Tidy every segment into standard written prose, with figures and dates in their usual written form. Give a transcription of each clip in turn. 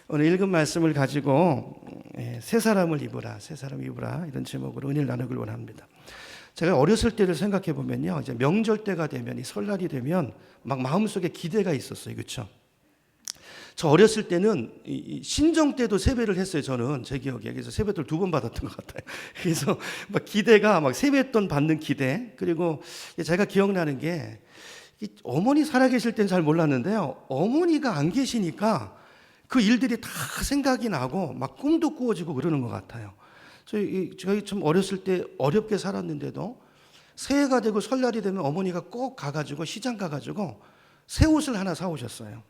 오늘 읽은 말씀을 가지고 새 사람을 입으라, 새 사람 입으라 이런 제목으로 은혜를 나누길 원합니다. 제가 어렸을 때를 생각해 보면요, 이제 명절 때가 되면 이 설날이 되면 막 마음속에 기대가 있었어요, 그렇죠? 저 어렸을 때는 신정 때도 세배를 했어요. 저는 제 기억에 그래서 세뱃돈 2번 받았던 것 같아요. 그래서 막 기대가 막 세뱃돈 받는 기대. 그리고 제가 기억나는 게 어머니 살아계실 땐 잘 몰랐는데요. 어머니가 안 계시니까 그 일들이 다 생각이 나고 막 꿈도 꾸어지고 그러는 것 같아요. 저희 좀 어렸을 때 어렵게 살았는데도 새해가 되고 설날이 되면 어머니가 꼭 가가지고 시장 가가지고 새 옷을 하나 사오셨어요.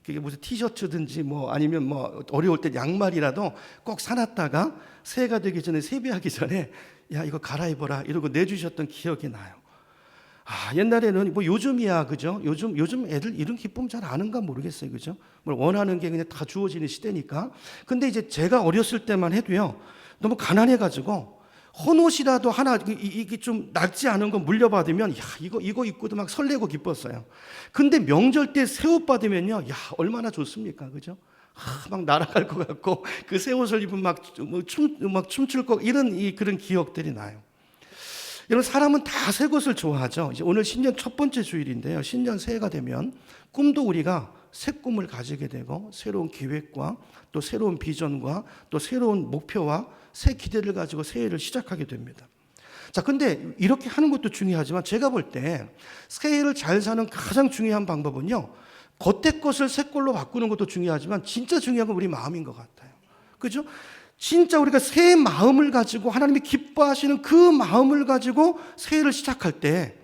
그게 무슨 티셔츠든지 뭐 아니면 뭐 어려울 때 양말이라도 꼭 사놨다가 새해가 되기 전에 세배하기 전에 야 이거 갈아입어라 이러고 내주셨던 기억이 나요. 아 옛날에는 뭐 요즘이야 그죠? 요즘 애들 이런 기쁨 잘 아는가 모르겠어요, 그죠? 뭘 원하는 게 그냥 다 주어지는 시대니까. 근데 이제 제가 어렸을 때만 해도요 너무 가난해가지고 헌옷이라도 하나 이게 좀 낡지 않은 거 물려받으면 야 이거 입고도 막 설레고 기뻤어요. 근데 명절 때 새 옷 받으면요 야 얼마나 좋습니까, 그죠? 막 날아갈 것 같고 그 새 옷을 입으면 막 춤출 거 이런 그런 기억들이 나요. 여러분 사람은 다 새 것을 좋아하죠. 이제 오늘 신년 첫 번째 주일인데요. 신년 새해가 되면 꿈도 우리가 새 꿈을 가지게 되고 새로운 계획과 또 새로운 비전과 또 새로운 목표와 새 기대를 가지고 새해를 시작하게 됩니다. 자, 근데 이렇게 하는 것도 중요하지만 제가 볼 때 새해를 잘 사는 가장 중요한 방법은요. 겉의 것을 새 걸로 바꾸는 것도 중요하지만 진짜 중요한 건 우리 마음인 것 같아요. 그죠? 진짜 우리가 새 마음을 가지고 하나님이 기뻐하시는 그 마음을 가지고 새해를 시작할 때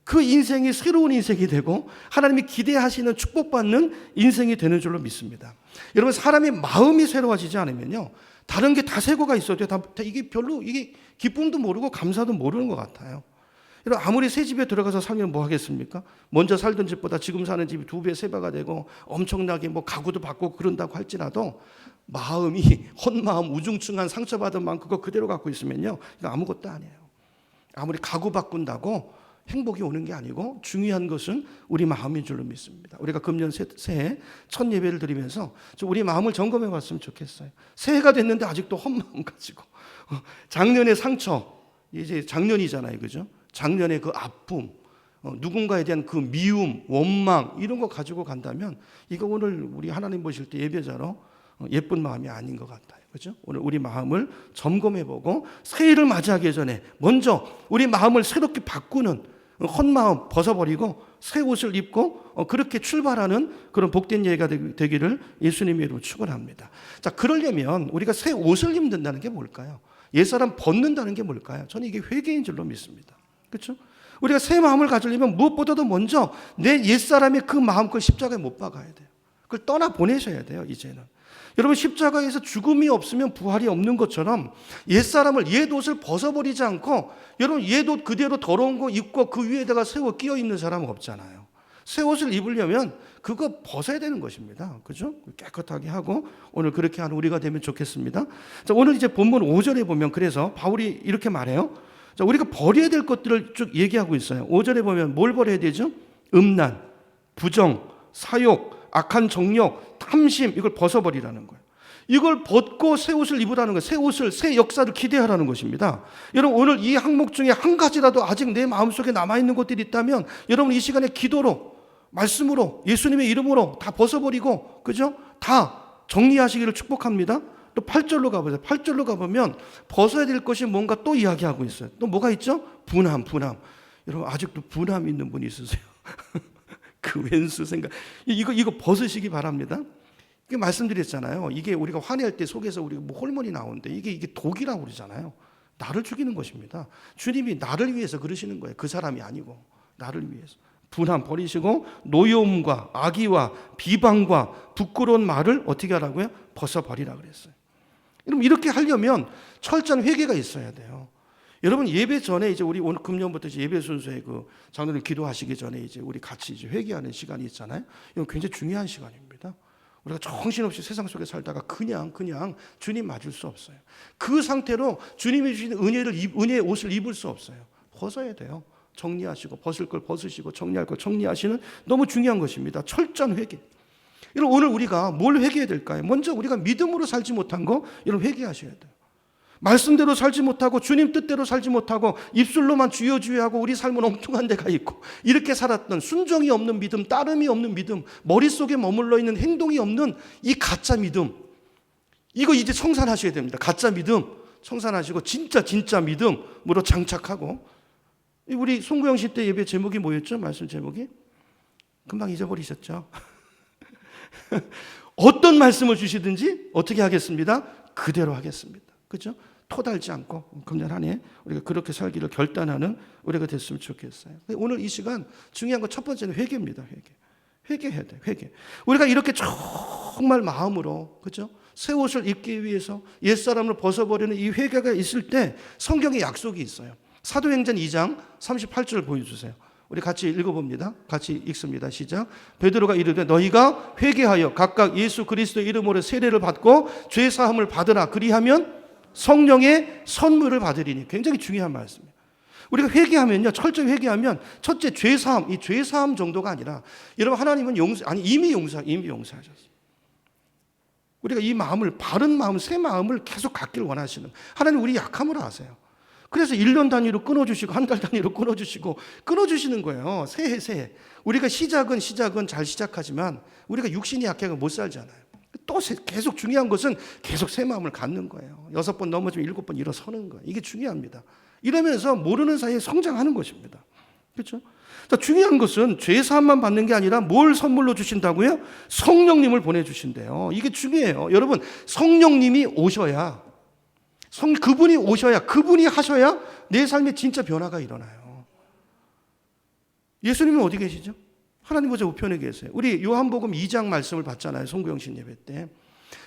그 인생이 새로운 인생이 되고 하나님이 기대하시는 축복받는 인생이 되는 줄로 믿습니다. 여러분 사람의 마음이 새로워지지 않으면요 다른 게 다 새거가 있어도 다 이게 별로 이게 기쁨도 모르고 감사도 모르는 것 같아요. 여러분 아무리 새 집에 들어가서 살면 뭐 하겠습니까? 먼저 살던 집보다 지금 사는 집이 2배, 3배가 되고 엄청나게 뭐 가구도 바꾸고 그런다고 할지라도 마음이 헛마음 우중충한 상처받은 마음 그거 그대로 갖고 있으면요 이거 아무것도 아니에요. 아무리 가구 바꾼다고 행복이 오는 게 아니고 중요한 것은 우리 마음인 줄로 믿습니다. 우리가 금년 새해 첫 예배를 드리면서 우리 마음을 점검해 봤으면 좋겠어요. 새해가 됐는데 아직도 헛마음 가지고 작년의 상처 이제 작년이잖아요, 그죠? 작년의 그 아픔 누군가에 대한 그 미움, 원망 이런 거 가지고 간다면 이거 오늘 우리 하나님 보실 때 예배자로 예쁜 마음이 아닌 것 같아요. 그죠? 오늘 우리 마음을 점검해보고 새해를 맞이하기 전에 먼저 우리 마음을 새롭게 바꾸는 헛마음 벗어버리고 새 옷을 입고 그렇게 출발하는 그런 복된 예가 되기를 예수님의 이름으로 축원합니다. 자, 그러려면 우리가 새 옷을 입는다는 게 뭘까요? 옛사람 벗는다는 게 뭘까요? 저는 이게 회개인 줄로 믿습니다. 그렇죠? 우리가 새 마음을 가지려면 무엇보다도 먼저 내 옛사람의 그 마음 그걸 십자가에 못 박아야 돼요. 그걸 떠나 보내셔야 돼요, 이제는. 여러분 십자가에서 죽음이 없으면 부활이 없는 것처럼 옛사람을 옛옷을 벗어버리지 않고 여러분 옛옷 그대로 더러운 거 입고 그 위에다가 새 옷 끼어 있는 사람은 없잖아요. 새 옷을 입으려면 그거 벗어야 되는 것입니다. 그죠? 깨끗하게 하고 오늘 그렇게 하는 우리가 되면 좋겠습니다. 자, 오늘 이제 본문 5절에 보면 그래서 바울이 이렇게 말해요. 자, 우리가 버려야 될 것들을 쭉 얘기하고 있어요. 5절에 보면 뭘 버려야 되죠? 음란, 부정, 사욕, 악한 정욕, 탐심 이걸 벗어버리라는 거예요. 이걸 벗고 새 옷을 입으라는 거예요. 새 옷을, 새 역사를 기대하라는 것입니다. 여러분 오늘 이 항목 중에 한 가지라도 아직 내 마음속에 남아있는 것들이 있다면 여러분 이 시간에 기도로 말씀으로 예수님의 이름으로 다 벗어버리고 그죠? 다 정리하시기를 축복합니다. 또 8절로 가보세요. 8절로 가보면 벗어야 될 것이 뭔가 또 이야기하고 있어요. 또 뭐가 있죠? 분함. 여러분 아직도 분함 있는 분 있으세요? 그 왼수 생각 이거 벗으시기 바랍니다. 이게 말씀드렸잖아요. 이게 우리가 화낼 때 속에서 우리가 뭐 호르몬이 나오는데 이게 독이라고 그러잖아요. 나를 죽이는 것입니다. 주님이 나를 위해서 그러시는 거예요. 그 사람이 아니고 나를 위해서. 분함 버리시고 노여움과 악의와 비방과 부끄러운 말을 어떻게 하라고요? 벗어버리라 그랬어요. 여러분 이렇게 하려면 철저한 회개가 있어야 돼요. 여러분 예배 전에 이제 우리 오늘 금년부터 이제 예배 순서에 그 장로님 기도하시기 전에 이제 우리 같이 이제 회개하는 시간이 있잖아요. 이건 굉장히 중요한 시간입니다. 우리가 정신없이 세상 속에 살다가 그냥 주님 맞을 수 없어요. 그 상태로 주님이 주신 은혜의 옷을 입을 수 없어요. 벗어야 돼요. 정리하시고 벗을 걸 벗으시고 정리할 걸 정리하시는 너무 중요한 것입니다. 철저한 회개. 여러분, 오늘 우리가 뭘 회개해야 될까요? 먼저 우리가 믿음으로 살지 못한 거 여러분 회개하셔야 돼요. 말씀대로 살지 못하고 주님 뜻대로 살지 못하고 입술로만 주여 주여 하고 우리 삶은 엉뚱한 데가 있고 이렇게 살았던 순종이 없는 믿음, 따름이 없는 믿음, 머릿속에 머물러 있는 행동이 없는 이 가짜 믿음, 이거 이제 청산하셔야 됩니다. 가짜 믿음 청산하시고 진짜 믿음으로 장착하고. 우리 송구영 씨 때 예배 제목이 뭐였죠? 말씀 제목이? 금방 잊어버리셨죠? 어떤 말씀을 주시든지 어떻게 하겠습니다? 그대로 하겠습니다. 그렇죠? 토달지 않고 금년 한 해 우리가 그렇게 살기를 결단하는 우리가 됐으면 좋겠어요. 오늘 이 시간 중요한 거 첫 번째는 회개입니다. 회개해야 돼. 회개. 우리가 이렇게 정말 마음으로, 그렇죠? 새 옷을 입기 위해서 옛사람을 벗어버리는 이 회개가 있을 때 성경에 약속이 있어요. 사도행전 2장 38절 보여주세요. 우리 같이 읽어봅니다. 같이 읽습니다. 시작. 베드로가 이르되 너희가 회개하여 각각 예수 그리스도의 이름으로 세례를 받고 죄 사함을 받으라. 그리하면 성령의 선물을 받으리니. 굉장히 중요한 말씀이에요. 우리가 회개하면요, 철저히 회개하면 첫째 죄 사함, 이 죄 사함 정도가 아니라 여러분 하나님은 이미 용서하셨어요. 우리가 이 마음을, 바른 마음, 새 마음을 계속 갖길 원하시는, 하나님 우리 약함을 아세요. 그래서 1년 단위로 끊어주시고 한 달 단위로 끊어주시는 거예요. 새해. 우리가 시작은 잘 시작하지만 우리가 육신이 약해서 못 살잖아요. 또 계속 중요한 것은 계속 새 마음을 갖는 거예요. 6번 넘어지면 7번 일어서는 거예요. 이게 중요합니다. 이러면서 모르는 사이에 성장하는 것입니다. 그렇죠? 자, 중요한 것은 죄 사함만 받는 게 아니라 뭘 선물로 주신다고요? 성령님을 보내주신대요. 이게 중요해요. 여러분, 성령님이 오셔야, 그분이 하셔야 내 삶에 진짜 변화가 일어나요. 예수님은 어디 계시죠? 하나님 보좌 우편에 계세요. 우리 요한복음 2장 말씀을 봤잖아요. 송구영신 예배 때.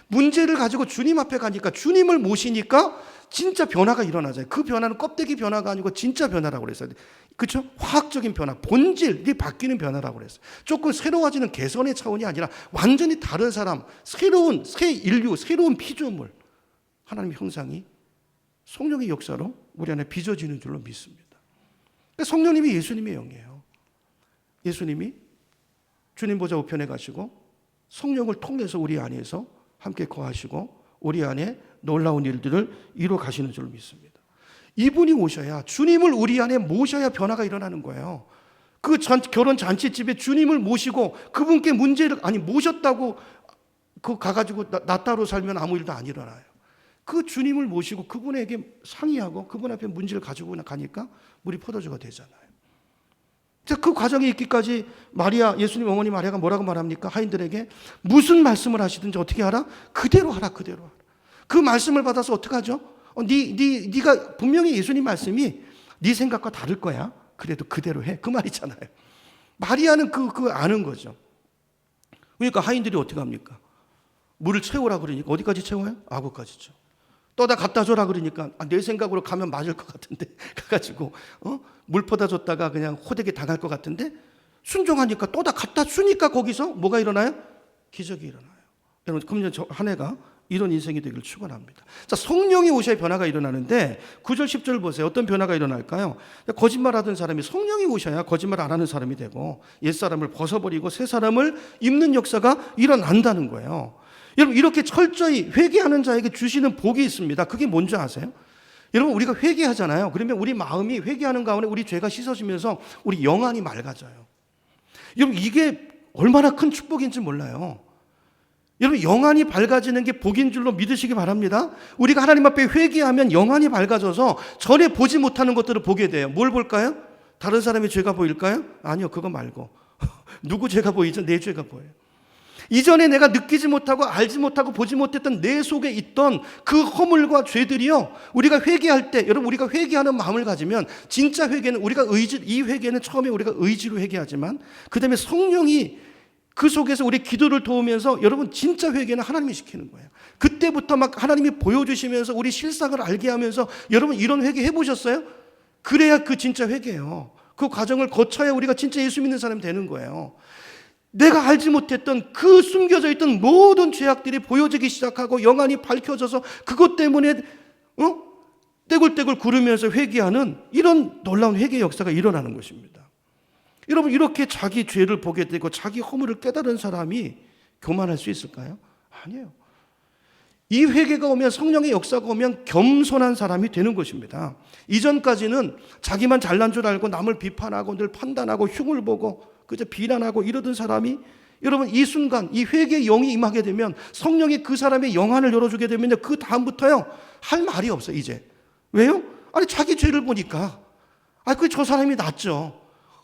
문제를 가지고 주님 앞에 가니까, 주님을 모시니까 진짜 변화가 일어나잖아요. 그 변화는 껍데기 변화가 아니고 진짜 변화라고 그랬어요. 그렇죠? 화학적인 변화, 본질이 바뀌는 변화라고 그랬어요. 조금 새로워지는 개선의 차원이 아니라 완전히 다른 사람, 새로운 새 인류, 새로운 피조물, 하나님의 형상이 성령의 역사로 우리 안에 빚어지는 줄로 믿습니다. 성령님이 예수님의 영이에요. 예수님이 주님 보좌 우편에 가시고 성령을 통해서 우리 안에서 함께 거하시고 우리 안에 놀라운 일들을 이루어 가시는 줄 믿습니다. 이분이 오셔야, 주님을 우리 안에 모셔야 변화가 일어나는 거예요. 그 결혼 잔치집에 주님을 모시고 그분께 문제를, 모셨다고 가가지고 나 따로 살면 아무 일도 안 일어나요. 그 주님을 모시고 그분에게 상의하고 그분 앞에 문제를 가지고 가니까 물이 포도주가 되잖아요. 그 과정에 있기까지 예수님 어머니 마리아가 뭐라고 말합니까? 하인들에게 무슨 말씀을 하시든지 어떻게 하라? 그대로 하라. 그 말씀을 받아서 어떻게 하죠? 네가 분명히 예수님 말씀이 네 생각과 다를 거야. 그래도 그대로 해. 그 말이잖아요. 마리아는 그 아는 거죠. 그러니까 하인들이 어떻게 합니까? 물을 채우라 그러니까 어디까지 채워요? 아구까지죠. 떠다 갖다 줘라 그러니까 내 생각으로 가면 맞을 것 같은데 가가지고 물 퍼다 줬다가 그냥 호되게 당할 것 같은데 순종하니까 떠다 갖다 주니까 거기서 뭐가 일어나요? 기적이 일어나요. 여러분, 금년 한 해가 이런 인생이 되기를 축원합니다. 자, 성령이 오셔야 변화가 일어나는데 9절 10절 보세요. 어떤 변화가 일어날까요? 거짓말하던 사람이 성령이 오셔야 거짓말 안 하는 사람이 되고 옛사람을 벗어버리고 새 사람을 입는 역사가 일어난다는 거예요. 여러분, 이렇게 철저히 회개하는 자에게 주시는 복이 있습니다. 그게 뭔지 아세요? 여러분, 우리가 회개하잖아요. 그러면 우리 마음이, 회개하는 가운데 우리 죄가 씻어지면서 우리 영안이 맑아져요. 여러분, 이게 얼마나 큰 축복인지 몰라요. 여러분, 영안이 밝아지는 게 복인 줄로 믿으시기 바랍니다. 우리가 하나님 앞에 회개하면 영안이 밝아져서 전에 보지 못하는 것들을 보게 돼요. 뭘 볼까요? 다른 사람의 죄가 보일까요? 아니요, 그거 말고 누구 죄가 보이죠? 내 죄가 보여요. 이전에 내가 느끼지 못하고 알지 못하고 보지 못했던 내 속에 있던 그 허물과 죄들이요, 우리가 회개할 때, 여러분, 우리가 회개하는 마음을 가지면, 진짜 회개는 이 회개는 처음에 우리가 의지로 회개하지만 그 다음에 성령이 그 속에서 우리 기도를 도우면서, 여러분, 진짜 회개는 하나님이 시키는 거예요. 그때부터 막 하나님이 보여주시면서 우리 실상을 알게 하면서, 여러분, 이런 회개 해보셨어요? 그래야 그 진짜 회개예요. 그 과정을 거쳐야 우리가 진짜 예수 믿는 사람이 되는 거예요. 내가 알지 못했던 그 숨겨져 있던 모든 죄악들이 보여지기 시작하고 영안이 밝혀져서 그것 때문에 떼굴떼굴 구르면서 회개하는 이런 놀라운 회개 역사가 일어나는 것입니다. 여러분, 이렇게 자기 죄를 보게 되고 자기 허물을 깨달은 사람이 교만할 수 있을까요? 아니에요. 이 회개가 오면, 성령의 역사가 오면 겸손한 사람이 되는 것입니다. 이전까지는 자기만 잘난 줄 알고 남을 비판하고 늘 판단하고 흉을 보고 그저 비난하고 이러던 사람이, 여러분 이 순간 이 회개의 영이 임하게 되면, 성령이 그 사람의 영안을 열어주게 되면요, 그 다음부터요 할 말이 없어요. 이제 왜요? 아니 자기 죄를 보니까 저 사람이 낫죠.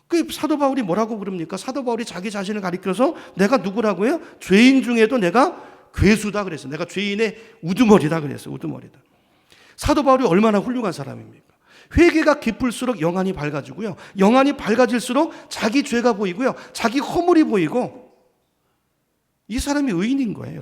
그 사도 바울이 뭐라고 그럽니까? 사도 바울이 자기 자신을 가리켜서 내가 누구라고요? 죄인 중에도 내가 괴수다 그랬어요. 내가 죄인의 우두머리다 그랬어요. 우두머리다. 사도 바울이 얼마나 훌륭한 사람입니까? 회개가 깊을수록 영안이 밝아지고요, 영안이 밝아질수록 자기 죄가 보이고요, 자기 허물이 보이고, 이 사람이 의인인 거예요.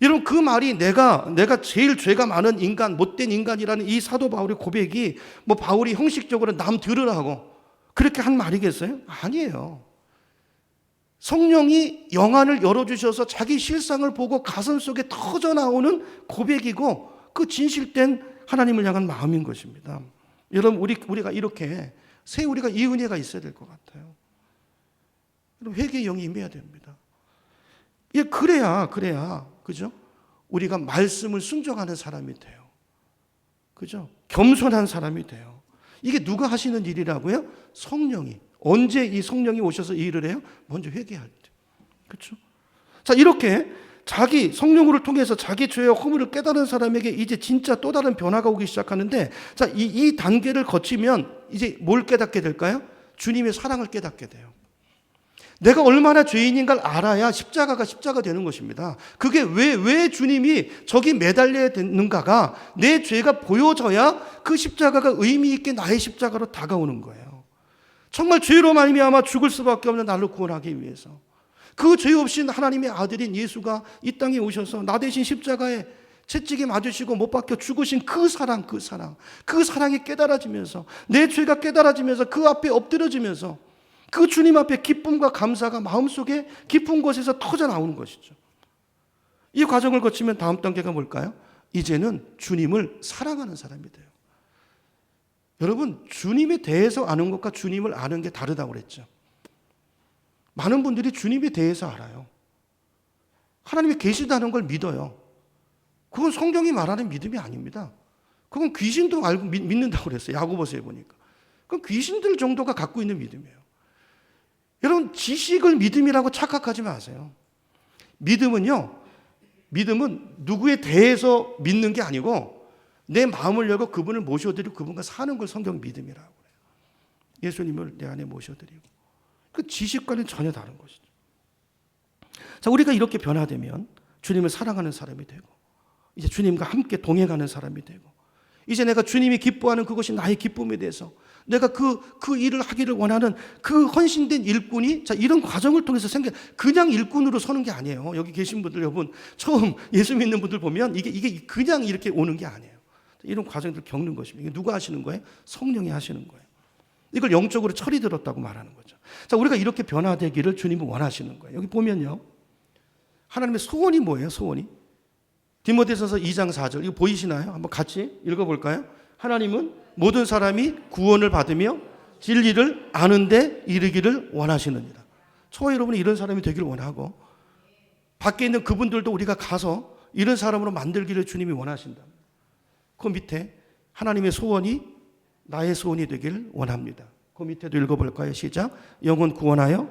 여러분 그 말이 내가 제일 죄가 많은 인간, 못된 인간이라는 이 사도 바울의 고백이 뭐 바울이 형식적으로 남 들으라고 그렇게 한 말이겠어요? 아니에요. 성령이 영안을 열어주셔서 자기 실상을 보고 가슴 속에 터져나오는 고백이고, 그 진실된 하나님을 향한 마음인 것입니다. 여러분 우리가 이렇게 우리가 이 은혜가 있어야 될 것 같아요. 여러분 회개의 영이 임해야 됩니다. 예, 그래야 그죠? 우리가 말씀을 순종하는 사람이 돼요. 그죠? 겸손한 사람이 돼요. 이게 누가 하시는 일이라고요? 성령이. 언제 이 성령이 오셔서 이 일을 해요? 먼저 회개할 때. 그렇죠? 자, 이렇게 자기 성령으로 통해서 자기 죄와 허물을 깨달은 사람에게 이제 진짜 또 다른 변화가 오기 시작하는데, 자, 이 단계를 거치면 이제 뭘 깨닫게 될까요? 주님의 사랑을 깨닫게 돼요. 내가 얼마나 죄인인 걸 알아야 십자가가 십자가 되는 것입니다. 그게 왜 주님이 저기 매달려야 되는가가, 내 죄가 보여져야 그 십자가가 의미 있게 나의 십자가로 다가오는 거예요. 정말 죄로 말미암아 죽을 수밖에 없는 나를 구원하기 위해서, 그 죄 없이 하나님의 아들인 예수가 이 땅에 오셔서 나 대신 십자가에 채찍에 맞으시고 못 박혀 죽으신 그 사랑이 깨달아지면서, 내 죄가 깨달아지면서 그 앞에 엎드려지면서 그 주님 앞에 기쁨과 감사가 마음속에 깊은 곳에서 터져 나오는 것이죠. 이 과정을 거치면 다음 단계가 뭘까요? 이제는 주님을 사랑하는 사람이 돼요. 여러분, 주님에 대해서 아는 것과 주님을 아는 게 다르다고 그랬죠. 많은 분들이 주님에 대해서 알아요. 하나님이 계시다는 걸 믿어요. 그건 성경이 말하는 믿음이 아닙니다. 그건 귀신도 알고 믿는다고 그랬어요. 야고보서에 보니까. 그건 귀신들 정도가 갖고 있는 믿음이에요. 여러분, 지식을 믿음이라고 착각하지 마세요. 믿음은 누구에 대해서 믿는 게 아니고 내 마음을 열고 그분을 모셔드리고 그분과 사는 걸 성경 믿음이라고 그래요. 예수님을 내 안에 모셔드리고. 그 지식과는 전혀 다른 것이죠. 자, 우리가 이렇게 변화되면 주님을 사랑하는 사람이 되고, 이제 주님과 함께 동행하는 사람이 되고, 이제 내가 주님이 기뻐하는 그것이 나의 기쁨에 대해서 내가 그 일을 하기를 원하는 그 헌신된 일꾼이, 자, 이런 과정을 통해서 그냥 일꾼으로 서는 게 아니에요. 여기 계신 분들, 여러분, 처음 예수 믿는 분들 보면 이게 그냥 이렇게 오는 게 아니에요. 이런 과정들을 겪는 것입니다. 이게 누가 하시는 거예요? 성령이 하시는 거예요. 이걸 영적으로 철이 들었다고 말하는 거죠. 자, 우리가 이렇게 변화되기를 주님은 원하시는 거예요. 여기 보면요, 하나님의 소원이 뭐예요? 소원이 디모데전서 2장 4절, 이거 보이시나요? 한번 같이 읽어볼까요? 하나님은 모든 사람이 구원을 받으며 진리를 아는 데 이르기를 원하시느니라. 저와 여러분이 이런 사람이 되기를 원하고, 밖에 있는 그분들도 우리가 가서 이런 사람으로 만들기를 주님이 원하신다. 그 밑에 하나님의 소원이 나의 소원이 되길 원합니다. 그 밑에도 읽어볼까요? 시작. 영혼 구원하여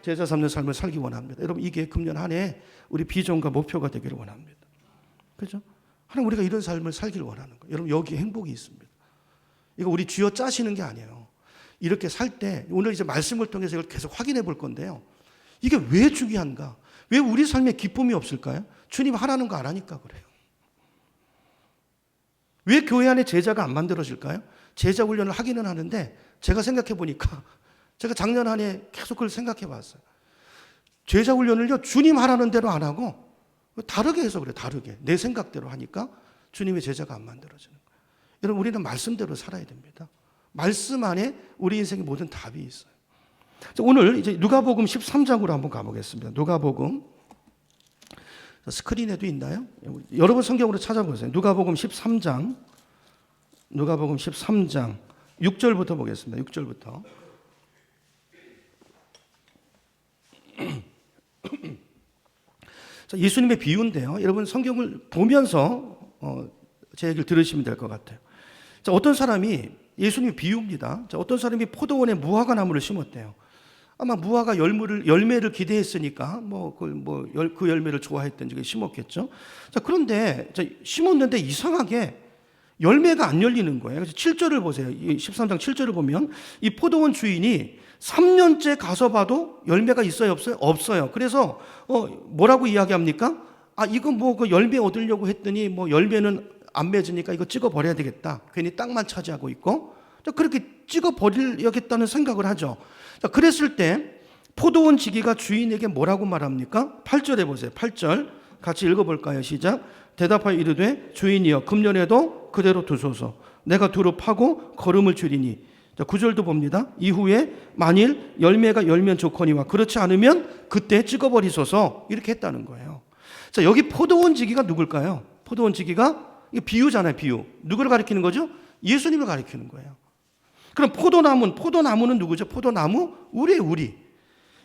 제자 삼는 삶을 살기 원합니다. 여러분, 이게 금년 한 해 우리 비전과 목표가 되기를 원합니다. 그렇죠? 하나님, 우리가 이런 삶을 살기를 원하는 거예요. 여러분, 여기에 행복이 있습니다. 이거 우리 쥐어 짜시는 게 아니에요. 이렇게 살 때, 오늘 이제 말씀을 통해서 이걸 계속 확인해 볼 건데요, 이게 왜 중요한가? 왜 우리 삶에 기쁨이 없을까요? 주님 하라는 거 안 하니까 그래요. 왜 교회 안에 제자가 안 만들어질까요? 제자 훈련을 하기는 하는데, 제가 생각해 보니까, 제가 작년 한 해 계속 그걸 생각해 봤어요. 제자 훈련을요, 주님 하라는 대로 안 하고 다르게 해서 그래요. 다르게 내 생각대로 하니까 주님의 제자가 안 만들어지는 거예요. 여러분, 우리는 말씀대로 살아야 됩니다. 말씀 안에 우리 인생의 모든 답이 있어요. 자, 오늘 이제 누가복음 13장으로 한번 가보겠습니다. 누가복음, 스크린에도 있나요? 여러분 성경으로 찾아보세요. 누가복음 13장 6절부터 보겠습니다. 6절부터. 자, 예수님의 비유인데요. 여러분 성경을 보면서 제 얘기를 들으시면 될 것 같아요. 자, 어떤 사람이 예수님의 비유입니다. 자, 어떤 사람이 포도원에 무화과 나무를 심었대요. 아마 무화과 열매를 기대했으니까 그 열매를 좋아했든지 심었겠죠. 자, 그런데 심었는데 이상하게 열매가 안 열리는 거예요. 그래서 7절을 보세요. 13장 7절을 보면 이 포도원 주인이 3년째 가서 봐도 열매가 있어요, 없어요? 없어요. 그래서 뭐라고 이야기합니까? 이거 그 열매 얻으려고 했더니 열매는 안 맺으니까 이거 찍어 버려야 되겠다. 괜히 땅만 차지하고 있고. 자, 그렇게 찍어 버리려겠다는 생각을 하죠. 자, 그랬을 때 포도원 지기가 주인에게 뭐라고 말합니까? 8절에 보세요. 8절 같이 읽어볼까요? 시작. 대답하여 이르되 주인이여 금년에도 그대로 두소서. 내가 두루 파고 거름을 줄이니. 자, 9절도 봅니다. 이후에 만일 열매가 열면 좋거니와 그렇지 않으면 그때 찍어버리소서. 이렇게 했다는 거예요. 자, 여기 포도원 지기가 누굴까요? 포도원 지기가 이게 비유잖아요. 비유. 누구를 가리키는 거죠? 예수님을 가리키는 거예요. 그럼 포도나무는 누구죠? 포도나무? 우리.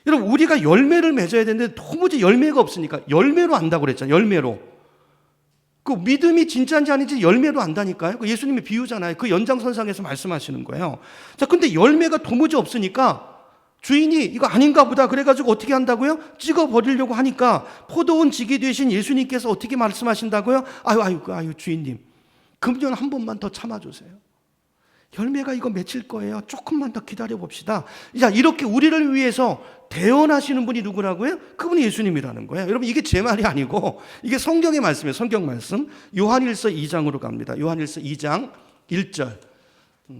여러분, 우리가 열매를 맺어야 되는데 도무지 열매가 없으니까 열매로 안다고 그랬잖아요. 열매로. 그 믿음이 진짜인지 아닌지 열매로 안다니까요. 그 예수님의 비유잖아요. 그 연장선상에서 말씀하시는 거예요. 자, 근데 열매가 도무지 없으니까 주인이 이거 아닌가 보다 그래가지고 어떻게 한다고요? 찍어버리려고 하니까 포도원 지기 되신 예수님께서 어떻게 말씀하신다고요? 아유 주인님, 금년 한 번만 더 참아주세요. 열매가 이거 맺힐 거예요. 조금만 더 기다려 봅시다. 자, 이렇게 우리를 위해서 대언하시는 분이 누구라고요? 그분이 예수님이라는 거예요. 여러분, 이게 제 말이 아니고 이게 성경의 말씀이에요. 성경 말씀. 요한일서 2장으로 갑니다. 요한일서 2장 1절.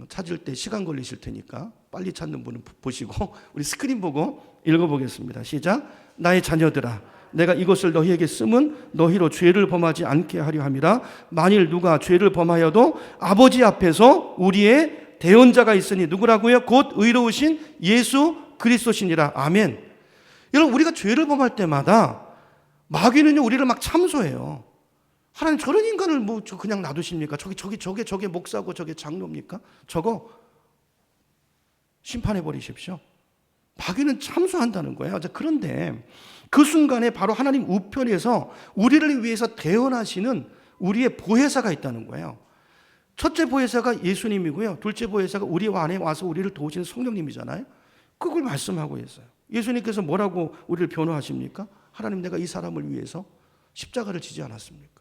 찾을 때 시간 걸리실 테니까 빨리 찾는 분은 보시고 우리 스크린 보고 읽어보겠습니다. 시작. 나의 자녀들아, 내가 이것을 너희에게 쓰면 너희로 죄를 범하지 않게 하려 함이라. 만일 누가 죄를 범하여도 아버지 앞에서 우리의 대언자가 있으니 누구라고요? 곧 의로우신 예수 그리스도시니라. 아멘. 여러분, 우리가 죄를 범할 때마다 마귀는요 우리를 막 참소해요. 하나님, 저런 인간을 그냥 놔두십니까? 저게 목사고 저게 장로입니까? 저거 심판해 버리십시오. 마귀는 참소한다는 거예요. 그런데 그 순간에 바로 하나님 우편에서 우리를 위해서 대언하시는 우리의 보혜사가 있다는 거예요. 첫째 보혜사가 예수님이고요. 둘째 보혜사가 우리 안에 와서 우리를 도우시는 성령님이잖아요. 그걸 말씀하고 있어요. 예수님께서 뭐라고 우리를 변호하십니까? 하나님, 내가 이 사람을 위해서 십자가를 지지 않았습니까?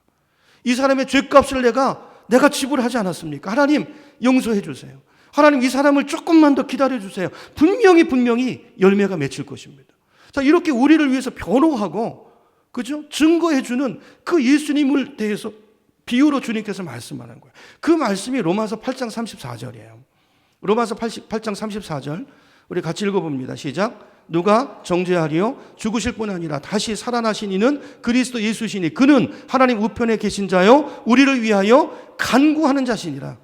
이 사람의 죄값을 내가 지불하지 않았습니까? 하나님, 용서해 주세요. 하나님, 이 사람을 조금만 더 기다려 주세요. 분명히 열매가 맺힐 것입니다. 자, 이렇게 우리를 위해서 변호하고, 그죠? 증거해 주는 그 예수님을 대해서 비유로 주님께서 말씀하는 거예요. 그 말씀이 로마서 8장 34절이에요. 로마서 8장 34절 우리 같이 읽어봅니다. 시작. 누가 정죄하리요? 죽으실 뿐 아니라 다시 살아나신 이는 그리스도 예수시니 그는 하나님 우편에 계신 자요 우리를 위하여 간구하는 자시니라.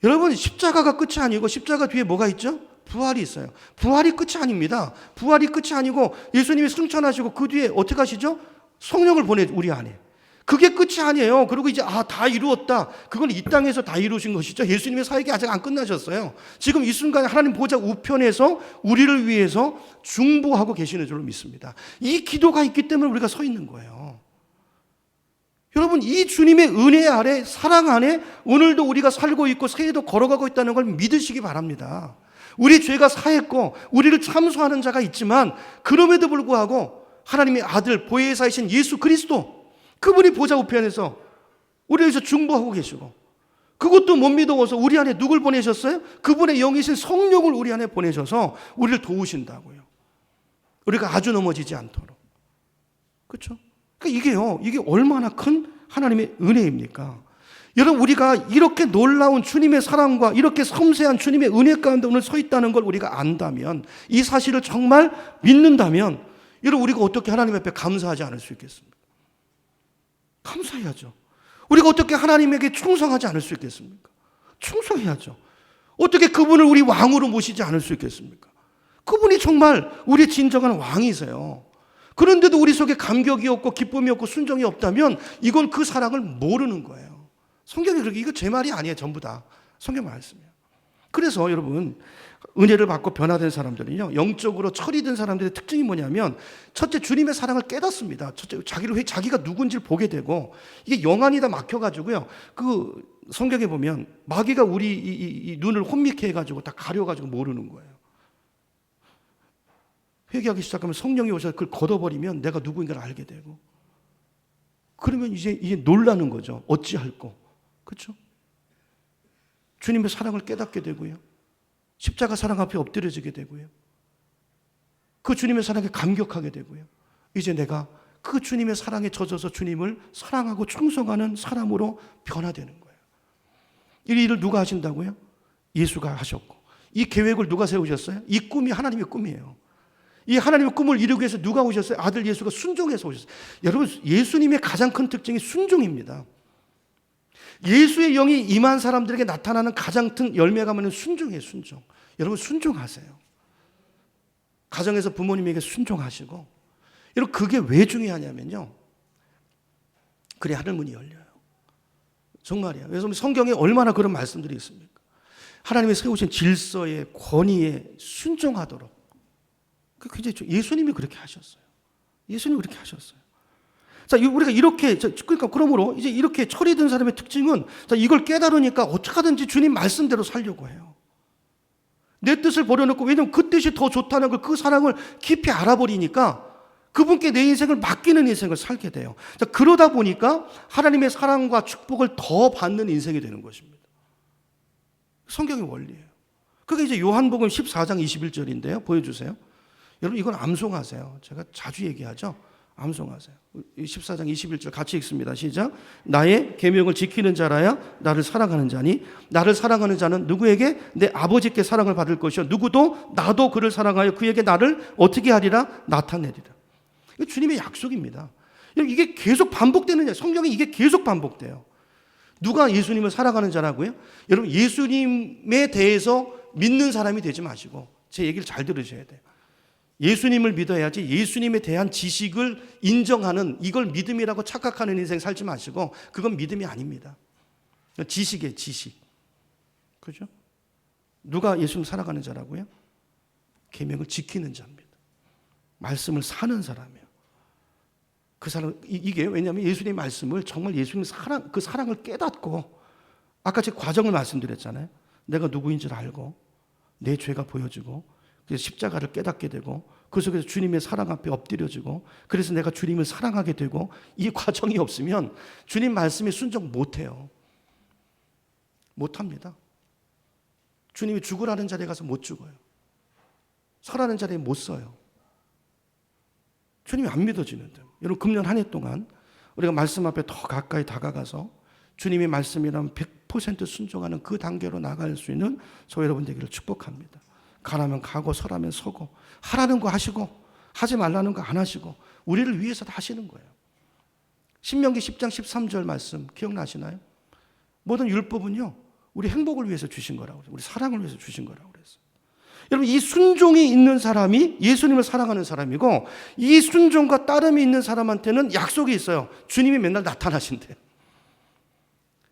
여러분, 십자가가 끝이 아니고 십자가 뒤에 뭐가 있죠? 부활이 있어요. 부활이 끝이 아닙니다. 부활이 끝이 아니고 예수님이 승천하시고 그 뒤에 어떻게 하시죠? 성령을 보내 우리 안에. 그게 끝이 아니에요. 그리고 이제 다 이루었다. 그건 이 땅에서 다 이루신 것이죠. 예수님의 사역이 아직 안 끝나셨어요. 지금 이 순간에 하나님 보좌 우편에서 우리를 위해서 중보하고 계시는 줄로 믿습니다. 이 기도가 있기 때문에 우리가 서 있는 거예요. 여러분, 이 주님의 은혜 아래, 사랑 안에 오늘도 우리가 살고 있고 새해도 걸어가고 있다는 걸 믿으시기 바랍니다. 우리 죄가 사했고 우리를 참소하는 자가 있지만 그럼에도 불구하고 하나님의 아들 보혜사이신 예수 그리스도, 그분이 보좌 우편에서 우리를 위해서 중보하고 계시고, 그것도 못 믿어서 우리 안에 누굴 보내셨어요? 그분의 영이신 성령을 우리 안에 보내셔서 우리를 도우신다고요. 우리가 아주 넘어지지 않도록. 그렇죠? 그러니까 이게 얼마나 큰 하나님의 은혜입니까? 여러분, 우리가 이렇게 놀라운 주님의 사랑과 이렇게 섬세한 주님의 은혜 가운데 오늘 서 있다는 걸 우리가 안다면, 이 사실을 정말 믿는다면, 여러분, 우리가 어떻게 하나님 앞에 감사하지 않을 수 있겠습니까? 감사해야죠. 우리가 어떻게 하나님에게 충성하지 않을 수 있겠습니까? 충성해야죠. 어떻게 그분을 우리 왕으로 모시지 않을 수 있겠습니까? 그분이 정말 우리의 진정한 왕이세요. 그런데도 우리 속에 감격이 없고 기쁨이 없고 순종이 없다면 이건 그 사랑을 모르는 거예요. 성경이 그렇게, 이거 제 말이 아니에요. 전부 다 성경 말씀이에요. 그래서 여러분, 은혜를 받고 변화된 사람들은요, 영적으로 철이 든 사람들의 특징이 뭐냐면, 첫째, 주님의 사랑을 깨닫습니다. 첫째, 자기가 누군지를 보게 되고, 이게 영안이 다 막혀가지고요, 그 성경에 보면 마귀가 우리 이 눈을 혼미케 해가지고 다 가려가지고 모르는 거예요. 회개하기 시작하면 성령이 오셔서 그걸 걷어버리면 내가 누구인가를 알게 되고, 그러면 이제 놀라는 거죠. 어찌할꼬. 그렇죠? 주님의 사랑을 깨닫게 되고요, 십자가 사랑 앞에 엎드려지게 되고요, 그 주님의 사랑에 감격하게 되고요, 이제 내가 그 주님의 사랑에 젖어서 주님을 사랑하고 충성하는 사람으로 변화되는 거예요. 이 일을 누가 하신다고요? 예수가 하셨고, 이 계획을 누가 세우셨어요? 이 꿈이 하나님의 꿈이에요. 이 하나님의 꿈을 이루기 위해서 누가 오셨어요? 아들 예수가 순종해서 오셨어요. 여러분, 예수님의 가장 큰 특징이 순종입니다. 예수의 영이 임한 사람들에게 나타나는 가장 큰 열매가 뭐냐면 순종이에요. 순종. 여러분, 순종하세요. 가정에서 부모님에게 순종하시고. 여러분, 그게 왜 중요하냐면요, 그래 하늘문이 열려요. 정말이에요. 그래서 성경에 얼마나 그런 말씀들이 있습니까? 하나님이 세우신 질서에, 권위에 순종하도록. 예수님이 그렇게 하셨어요. 예수님이 그렇게 하셨어요. 자, 우리가 이렇게, 그러니까 그러므로 이제 이렇게 철이 든 사람의 특징은, 자, 이걸 깨달으니까 어떻게든지 주님 말씀대로 살려고 해요. 내 뜻을 버려놓고, 왜냐면 그 뜻이 더 좋다는 걸, 그 사랑을 깊이 알아버리니까 그분께 내 인생을 맡기는 인생을 살게 돼요. 자, 그러다 보니까 하나님의 사랑과 축복을 더 받는 인생이 되는 것입니다. 성경의 원리예요. 그게 이제 요한복음 14장 21절인데요. 보여주세요. 여러분, 이건 암송하세요. 제가 자주 얘기하죠. 암송하세요. 14장 21절 같이 읽습니다. 시작. 나의 계명을 지키는 자라야 나를 사랑하는 자니, 나를 사랑하는 자는 누구에게? 내 아버지께 사랑을 받을 것이요, 누구도 나도 그를 사랑하여 그에게 나를 어떻게 하리라? 나타내리라. 이거 주님의 약속입니다. 이게 계속 반복되는 거예요. 성경에 이게 계속 반복돼요. 누가 예수님을 사랑하는 자라고요? 여러분, 예수님에 대해서 믿는 사람이 되지 마시고 제 얘기를 잘 들으셔야 돼요. 예수님을 믿어야지 예수님에 대한 지식을 인정하는, 이걸 믿음이라고 착각하는 인생 살지 마시고, 그건 믿음이 아닙니다. 지식이에요, 지식. 그죠? 누가 예수님 살아가는 자라고요? 계명을 지키는 자입니다. 말씀을 사는 사람이에요. 그 사람, 이게 왜냐하면 예수님의 말씀을 정말 예수님의 사랑, 그 사랑을 깨닫고, 아까 제 과정을 말씀드렸잖아요. 내가 누구인 줄 알고 내 죄가 보여지고, 그래서 십자가를 깨닫게 되고, 그 속에서 주님의 사랑 앞에 엎드려지고, 그래서 내가 주님을 사랑하게 되고, 이 과정이 없으면 주님 말씀에 순종 못해요. 못합니다. 주님이 죽으라는 자리에 가서 못 죽어요. 서라는 자리에 못 서요. 주님이 안 믿어지는데. 여러분, 금년 한 해 동안 우리가 말씀 앞에 더 가까이 다가가서 주님의 말씀이라면 100% 순종하는 그 단계로 나갈 수 있는 저 여러분 되기를 축복합니다. 가라면 가고 서라면 서고, 하라는 거 하시고 하지 말라는 거 안 하시고, 우리를 위해서 다 하시는 거예요. 신명기 10장 13절 말씀 기억나시나요? 모든 율법은요, 우리 행복을 위해서 주신 거라고 그래요. 우리 사랑을 위해서 주신 거라고 그랬어요. 여러분, 이 순종이 있는 사람이 예수님을 사랑하는 사람이고, 이 순종과 따름이 있는 사람한테는 약속이 있어요. 주님이 맨날 나타나신대요.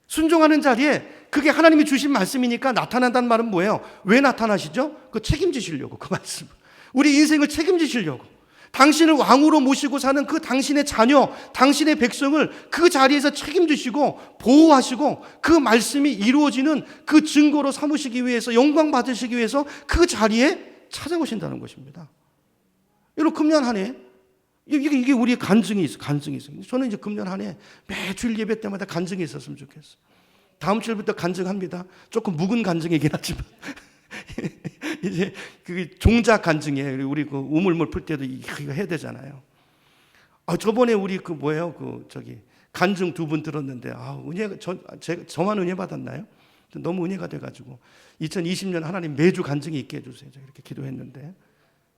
순종하는 자리에 그게 하나님이 주신 말씀이니까 나타난다는 말은 뭐예요? 왜 나타나시죠? 그 책임지시려고, 그 말씀. 우리 인생을 책임지시려고. 당신을 왕으로 모시고 사는 그 당신의 자녀, 당신의 백성을 그 자리에서 책임지시고 보호하시고, 그 말씀이 이루어지는 그 증거로 삼으시기 위해서, 영광 받으시기 위해서 그 자리에 찾아오신다는 것입니다. 여러분, 금년 한 해 이게 우리의 간증이 있어요. 간증이 있어요. 저는 이제 금년 한 해 매주일 예배 때마다 간증이 있었으면 좋겠어요. 다음 주부터 간증합니다. 조금 묵은 간증이긴 하지만 이제 그 종작 간증이에요. 우리 그 우물물 풀 때도 이거 해야 되잖아요. 저번에 우리 그 뭐예요? 그 저기 간증 2분 들었는데, 은혜, 저만 은혜 받았나요? 너무 은혜가 돼가지고 2020년 하나님 매주 간증이 있게 해주세요. 제가 이렇게 기도했는데,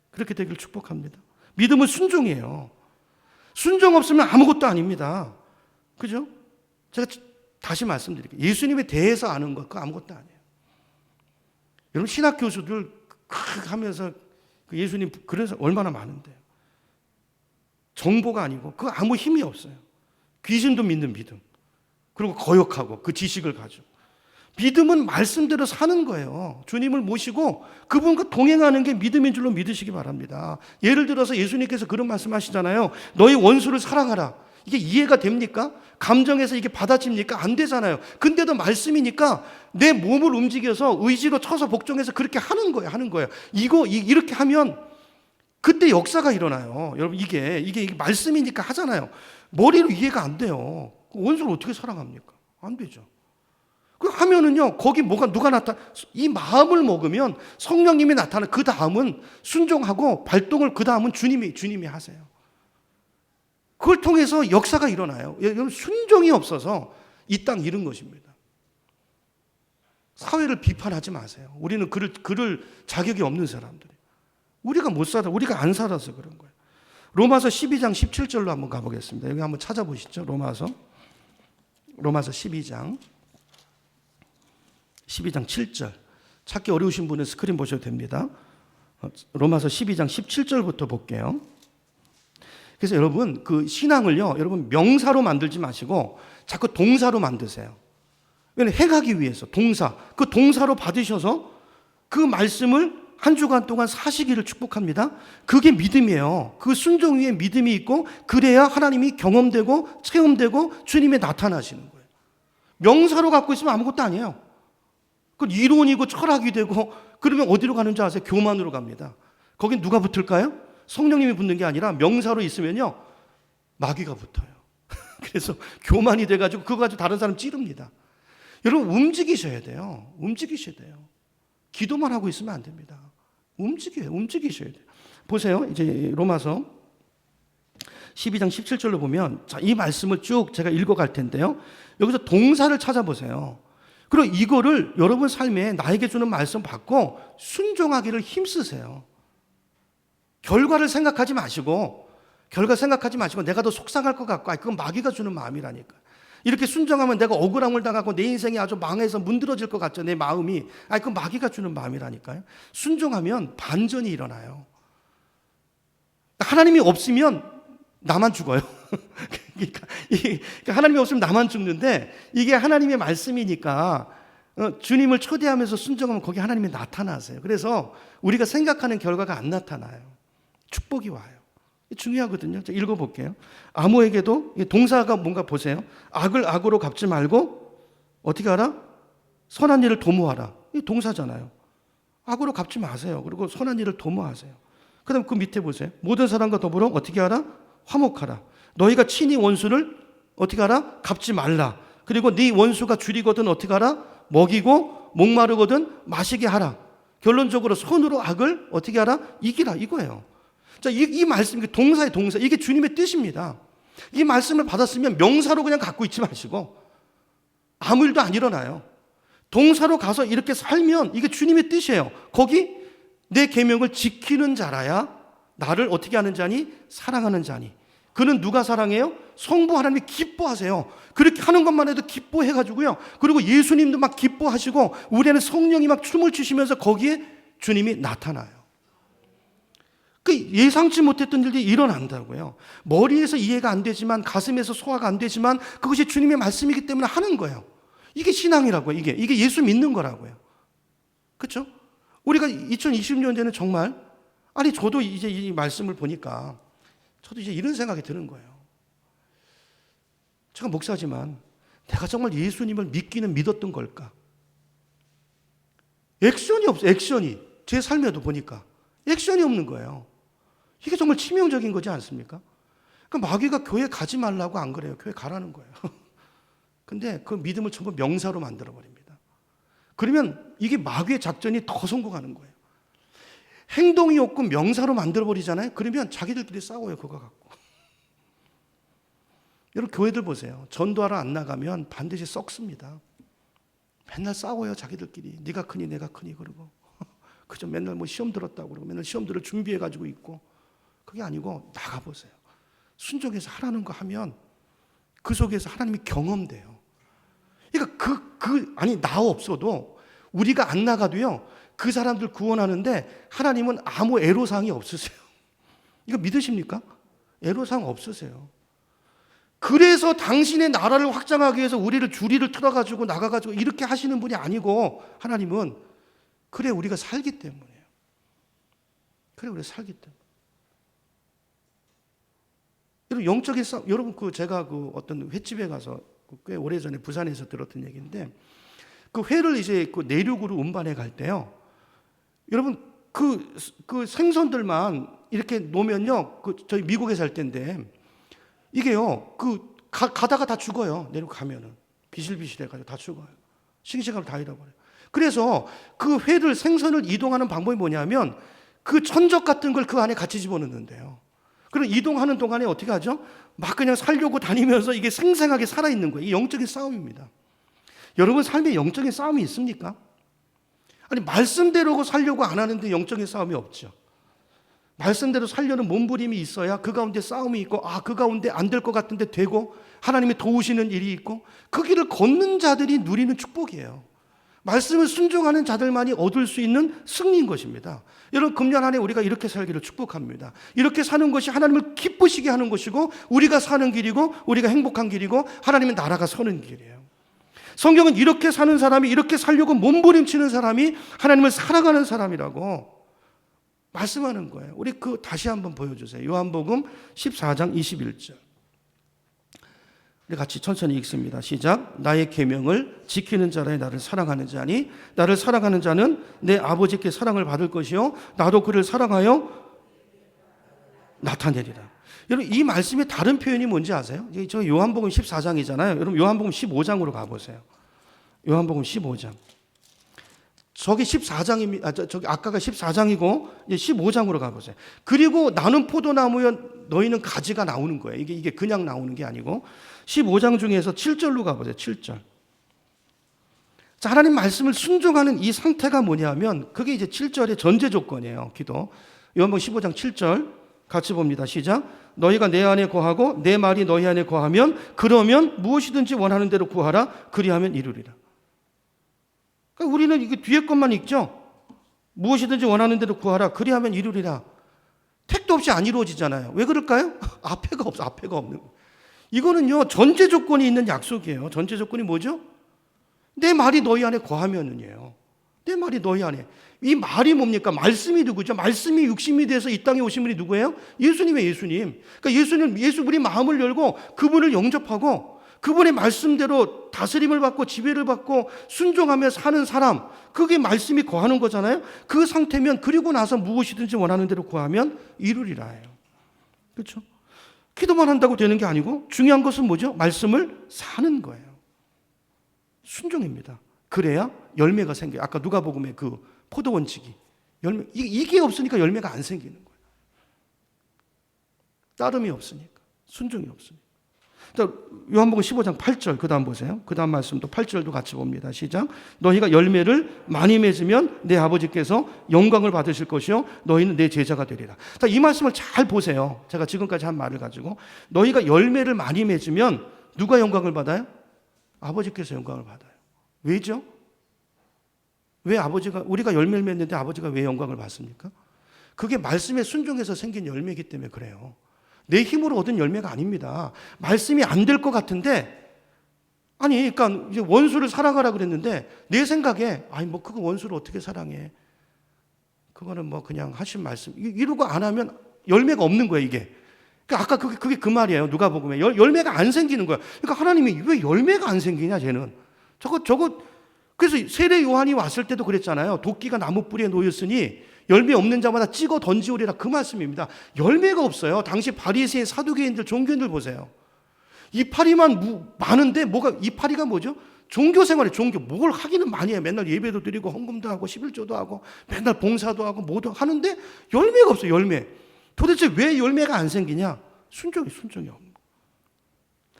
그렇게 되기를 축복합니다. 믿음은 순종이에요. 순종 없으면 아무것도 아닙니다. 그죠? 제가 다시 말씀드릴게요. 예수님에 대해서 아는 것, 그거 아무것도 아니에요. 여러분, 신학 교수들 하면서 그 예수님 그래서 얼마나 많은데요. 정보가 아니고 그거 아무 힘이 없어요. 귀신도 믿는 믿음. 그리고 거역하고 그 지식을 가지고 믿음은 말씀대로 사는 거예요. 주님을 모시고 그분과 동행하는 게 믿음인 줄로 믿으시기 바랍니다. 예를 들어서 예수님께서 그런 말씀하시잖아요. 너희 원수를 사랑하라. 이게 이해가 됩니까? 감정에서 이게 받아집니까? 안 되잖아요. 근데도 말씀이니까 내 몸을 움직여서 의지로 쳐서 복종해서 그렇게 하는 거예요. 이렇게 하면 그때 역사가 일어나요. 여러분 이게 말씀이니까 하잖아요. 머리로 이해가 안 돼요. 원수를 어떻게 사랑합니까? 안 되죠. 그 하면은요, 거기 누가 이 마음을 먹으면 성령님이 나타나, 그 다음은 순종하고 발동을 그 다음은 주님이 하세요. 그걸 통해서 역사가 일어나요. 여러분, 순종이 없어서 이 땅 잃은 것입니다. 사회를 비판하지 마세요. 우리는 그럴 자격이 없는 사람들이에요. 우리가 안 살아서 그런 거예요. 로마서 12장 17절로 한번 가보겠습니다. 여기 한번 찾아보시죠. 로마서 12장 7절. 찾기 어려우신 분은 스크린 보셔도 됩니다. 로마서 12장 17절부터 볼게요. 그래서 여러분, 그 신앙을요, 여러분 명사로 만들지 마시고 자꾸 동사로 만드세요. 왜냐하면 행하기 위해서 그 동사로 받으셔서 그 말씀을 한 주간 동안 사시기를 축복합니다. 그게 믿음이에요. 그 순종 위에 믿음이 있고 그래야 하나님이 경험되고 체험되고 주님이 나타나시는 거예요. 명사로 갖고 있으면 아무것도 아니에요. 그 이론이고 철학이 되고 그러면 어디로 가는 줄 아세요? 교만으로 갑니다. 거긴 누가 붙을까요? 성령님이 붙는 게 아니라 명사로 있으면요 마귀가 붙어요. 그래서 교만이 돼가지고 그거 가지고 다른 사람 찌릅니다. 여러분 움직이셔야 돼요. 기도만 하고 있으면 안 됩니다. 움직이셔야 돼요. 보세요. 이제 로마서 12장 17절로 보면 이 말씀을 쭉 제가 읽어갈 텐데요. 여기서 동사를 찾아보세요. 그리고 이거를 여러분 삶에 나에게 주는 말씀 받고 순종하기를 힘쓰세요. 결과를 생각하지 마시고 내가 더 속상할 것 같고 그건 마귀가 주는 마음이라니까. 이렇게 순종하면 내가 억울함을 당하고 내 인생이 아주 망해서 문드러질 것 같죠. 내 마음이. 그건 마귀가 주는 마음이라니까요. 순종하면 반전이 일어나요. 하나님이 없으면 나만 죽어요. 그러니까 하나님이 없으면 나만 죽는데 이게 하나님의 말씀이니까 주님을 초대하면서 순종하면 거기 하나님이 나타나세요. 그래서 우리가 생각하는 결과가 안 나타나요. 축복이 와요. 중요하거든요. 자, 읽어볼게요. 아무에게도 동사가 뭔가 보세요. 악을 악으로 갚지 말고 어떻게 하라? 선한 일을 도모하라. 이 동사잖아요. 악으로 갚지 마세요. 그리고 선한 일을 도모하세요. 그 다음 그 밑에 보세요. 모든 사람과 더불어 어떻게 하라? 화목하라. 너희가 친히 원수를 어떻게 하라? 갚지 말라. 그리고 네 원수가 줄이거든 어떻게 하라? 먹이고 목마르거든 마시게 하라. 결론적으로 손으로 악을 어떻게 하라? 이기라 이거예요. 자, 이 말씀, 동사의 동사, 이게 주님의 뜻입니다. 이 말씀을 받았으면 명사로 그냥 갖고 있지 마시고 아무 일도 안 일어나요. 동사로 가서 이렇게 살면 이게 주님의 뜻이에요. 거기 내 계명을 지키는 자라야 나를 어떻게 하는 자니? 사랑하는 자니. 그는 누가 사랑해요? 성부 하나님이 기뻐하세요. 그렇게 하는 것만 해도 기뻐해가지고요. 그리고 예수님도 막 기뻐하시고 우리 안에 성령이 막 춤을 추시면서 거기에 주님이 나타나요. 그 예상치 못했던 일들이 일어난다고요. 머리에서 이해가 안 되지만 가슴에서 소화가 안 되지만 그것이 주님의 말씀이기 때문에 하는 거예요. 이게 신앙이라고요. 이게 예수 믿는 거라고요. 그렇죠? 우리가 2020년대는 정말 저도 이제 이 말씀을 보니까 저도 이제 이런 생각이 드는 거예요. 제가 목사지만 내가 정말 예수님을 믿기는 믿었던 걸까? 액션이 없어요. 액션이. 제 삶에도 보니까 액션이 없는 거예요. 이게 정말 치명적인 거지 않습니까? 그러니까 마귀가 교회 가지 말라고 안 그래요. 교회 가라는 거예요. 근데 그 믿음을 전부 명사로 만들어버립니다. 그러면 이게 마귀의 작전이 더 성공하는 거예요. 행동이 없고 명사로 만들어버리잖아요. 그러면 자기들끼리 싸워요. 그거 갖고. 여러분 교회들 보세요. 전도하러 안 나가면 반드시 썩습니다. 맨날 싸워요. 자기들끼리. 네가 크니 내가 크니 그러고. 그저 맨날 뭐 시험 들었다고 그러고 맨날 시험들을 준비해가지고 있고. 그게 아니고 나가보세요. 순종해서 하라는 거 하면 그 속에서 하나님이 경험돼요. 그러니까 나 없어도 우리가 안 나가도요. 그 사람들 구원하는데 하나님은 아무 애로사항이 없으세요. 이거 믿으십니까? 애로사항 없으세요. 그래서 당신의 나라를 확장하기 위해서 우리를 주리를 틀어가지고 나가가지고 이렇게 하시는 분이 아니고, 하나님은 그래 우리가 살기 때문이에요. 그래 우리가 살기 때문에. 여러분 영적인 싸움, 여러분 제가 어떤 횟집에 가서 꽤 오래전에 부산에서 들었던 얘기인데, 그 회를 이제 내륙으로 운반해 갈 때요, 여러분 그 생선들만 이렇게 놓으면요, 저희 미국에 살 때인데 이게요, 가다가 다 죽어요. 내륙 가면은 비실비실해가지고 다 죽어요. 싱싱하면 다 잃어버려요. 그래서 그 회를, 생선을 이동하는 방법이 뭐냐면 그 천적 같은 걸 그 안에 같이 집어넣는데요. 그럼 이동하는 동안에 어떻게 하죠? 막 그냥 살려고 다니면서 이게 생생하게 살아있는 거예요. 이 영적인 싸움입니다. 여러분 삶에 영적인 싸움이 있습니까? 아니 말씀대로 살려고 안 하는데 영적인 싸움이 없죠. 말씀대로 살려는 몸부림이 있어야 그 가운데 싸움이 있고, 그 가운데 안 될 것 같은데 되고, 하나님이 도우시는 일이 있고, 그 길을 걷는 자들이 누리는 축복이에요. 말씀을 순종하는 자들만이 얻을 수 있는 승리인 것입니다. 여러분 금년 한 해 우리가 이렇게 살기를 축복합니다. 이렇게 사는 것이 하나님을 기쁘시게 하는 것이고, 우리가 사는 길이고, 우리가 행복한 길이고, 하나님의 나라가 서는 길이에요. 성경은 이렇게 사는 사람이, 이렇게 살려고 몸부림치는 사람이 하나님을 사랑하는 사람이라고 말씀하는 거예요. 우리 다시 한번 보여주세요. 요한복음 14장 21절. 우리 같이 천천히 읽습니다. 시작. 나의 계명을 지키는 자라야 나를 사랑하는 자니, 나를 사랑하는 자는 내 아버지께 사랑을 받을 것이요 나도 그를 사랑하여 나타내리라. 여러분 이 말씀의 다른 표현이 뭔지 아세요? 저 요한복음 14장이잖아요. 여러분 요한복음 15장으로 가보세요. 요한복음 15장. 저기 14장입니다. 저기 아까가 14장이고 이제 15장으로 가보세요. 그리고 나는 포도나무여 너희는 가지가 나오는 거예요. 이게 그냥 나오는 게 아니고 15장 중에서 7절로 가보세요. 7절. 자, 하나님 말씀을 순종하는 이 상태가 뭐냐면 그게 이제 7절의 전제 조건이에요. 기도. 요한복음 15장 7절 같이 봅니다. 시작. 너희가 내 안에 거하고 내 말이 너희 안에 거하면 그러면 무엇이든지 원하는 대로 구하라. 그리하면 이루리라. 그러니까 우리는 이게 뒤에 것만 읽죠. 무엇이든지 원하는 대로 구하라. 그리하면 이루리라. 택도 없이 안 이루어지잖아요. 왜 그럴까요? 앞에가 없어. 앞에가 없는 거예요. 이거는요 전제 조건이 있는 약속이에요. 전제 조건이 뭐죠? 내 말이 너희 안에 거하면은요. 내 말이 너희 안에. 이 말이 뭡니까? 말씀이 누구죠? 말씀이 육신이 돼서 이 땅에 오신 분이 누구예요? 예수님이에요. 예수님. 그러니까 예수 우리 마음을 열고 그분을 영접하고 그분의 말씀대로 다스림을 받고 지배를 받고 순종하며 사는 사람, 그게 말씀이 거하는 거잖아요. 그 상태면 그리고 나서 무엇이든지 원하는 대로 구하면 이루리라 해요. 그렇죠? 기도만 한다고 되는 게 아니고 중요한 것은 뭐죠? 말씀을 사는 거예요. 순종입니다. 그래야 열매가 생겨요. 아까 누가복음의 그 포도 원칙이 열매, 이게 없으니까 열매가 안 생기는 거예요. 따름이 없으니까, 순종이 없으니까. 요한복음 15장 8절 그 다음 보세요. 그 다음 말씀도 8절도 같이 봅니다. 시작. 너희가 열매를 많이 맺으면 내 아버지께서 영광을 받으실 것이요 너희는 내 제자가 되리라. 자, 이 말씀을 잘 보세요. 제가 지금까지 한 말을 가지고 너희가 열매를 많이 맺으면 누가 영광을 받아요? 아버지께서 영광을 받아요. 왜죠? 왜 우리가 열매를 맺는데 아버지가 왜 영광을 받습니까? 그게 말씀에 순종해서 생긴 열매이기 때문에 그래요. 내 힘으로 얻은 열매가 아닙니다. 말씀이 안 될 것 같은데, 그러니까 이제 원수를 사랑하라 그랬는데 내 생각에 그거 원수를 어떻게 사랑해? 그거는 그냥 하신 말씀 이러고 안 하면 열매가 없는 거예요. 이게. 그러니까 아까 그게 그 말이에요. 누가복음에 열매가 안 생기는 거야. 그러니까 하나님이 왜 열매가 안 생기냐? 쟤는 저거. 그래서 세례 요한이 왔을 때도 그랬잖아요. 도끼가 나무 뿌리에 놓였으니 열매 없는 자마다 찍어 던지오리라, 그 말씀입니다. 열매가 없어요. 당시 바리새인, 사두개인들, 종교인들 보세요. 이파리만 많은데 이파리가 뭐죠? 종교 생활에 뭘 하기는 많이 해요. 맨날 예배도 드리고 헌금도 하고 11조도 하고 맨날 봉사도 하고 뭐도 하는데 열매가 없어요. 열매. 도대체 왜 열매가 안 생기냐? 순종이 없는 거예요.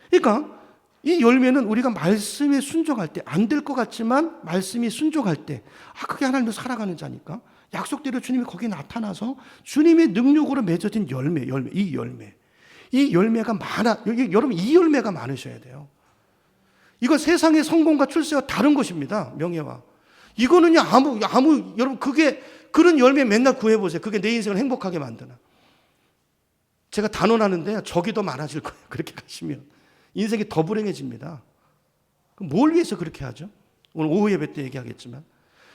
그러니까 이 열매는 우리가 말씀에 순종할 때, 안 될 것 같지만 말씀이 순종할 때, 그게 하나님을 살아가는 자니까 약속대로 주님이 거기에 나타나서 주님의 능력으로 맺어진 이 열매가 많아. 여러분 이 열매가 많으셔야 돼요. 이거 세상의 성공과 출세와 다른 것입니다. 명예와. 이거는요 여러분 그런 열매 맨날 구해보세요. 그게 내 인생을 행복하게 만드나. 제가 단언하는데 적이 더 많아질 거예요. 그렇게 가시면. 인생이 더 불행해집니다. 그럼 뭘 위해서 그렇게 하죠? 오늘 오후 예배 때 얘기하겠지만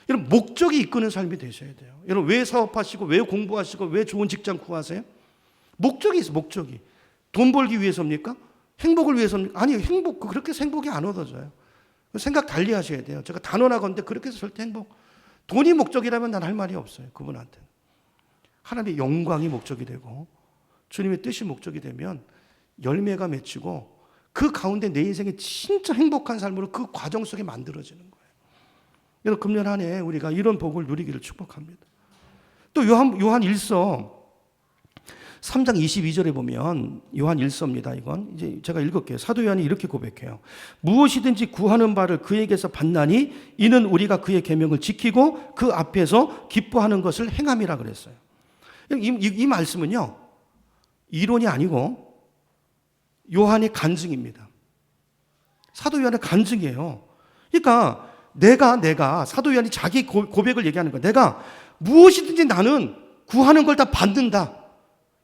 여러분 목적이 이끄는 삶이 되셔야 돼요. 여러분 왜 사업하시고 왜 공부하시고 왜 좋은 직장 구하세요? 목적이 있어요. 목적이. 돈 벌기 위해서입니까? 행복을 위해서입니까? 아니요. 그렇게 해서 행복이 안 얻어져요. 생각 달리 하셔야 돼요. 제가 단언하건대 그렇게 해서 절대 돈이 목적이라면 난 할 말이 없어요. 그분한테는. 하나님의 영광이 목적이 되고 주님의 뜻이 목적이 되면 열매가 맺히고 그 가운데 내 인생이 진짜 행복한 삶으로 그 과정 속에 만들어지는 거예요. 여러분 금년 한 해 우리가 이런 복을 누리기를 축복합니다. 또 요한 1서 3장 22절에 보면 요한 1서입니다. 이건 이제 제가 읽을게요. 사도 요한이 이렇게 고백해요. 무엇이든지 구하는 바를 그에게서 받나니 이는 우리가 그의 계명을 지키고 그 앞에서 기뻐하는 것을 행함이라 그랬어요. 이 말씀은요 이론이 아니고 요한의 간증입니다. 사도 요한의 간증이에요. 그러니까 내가 사도 요한이 자기 고백을 얘기하는 거예요. 내가 무엇이든지 나는 구하는 걸 다 받는다.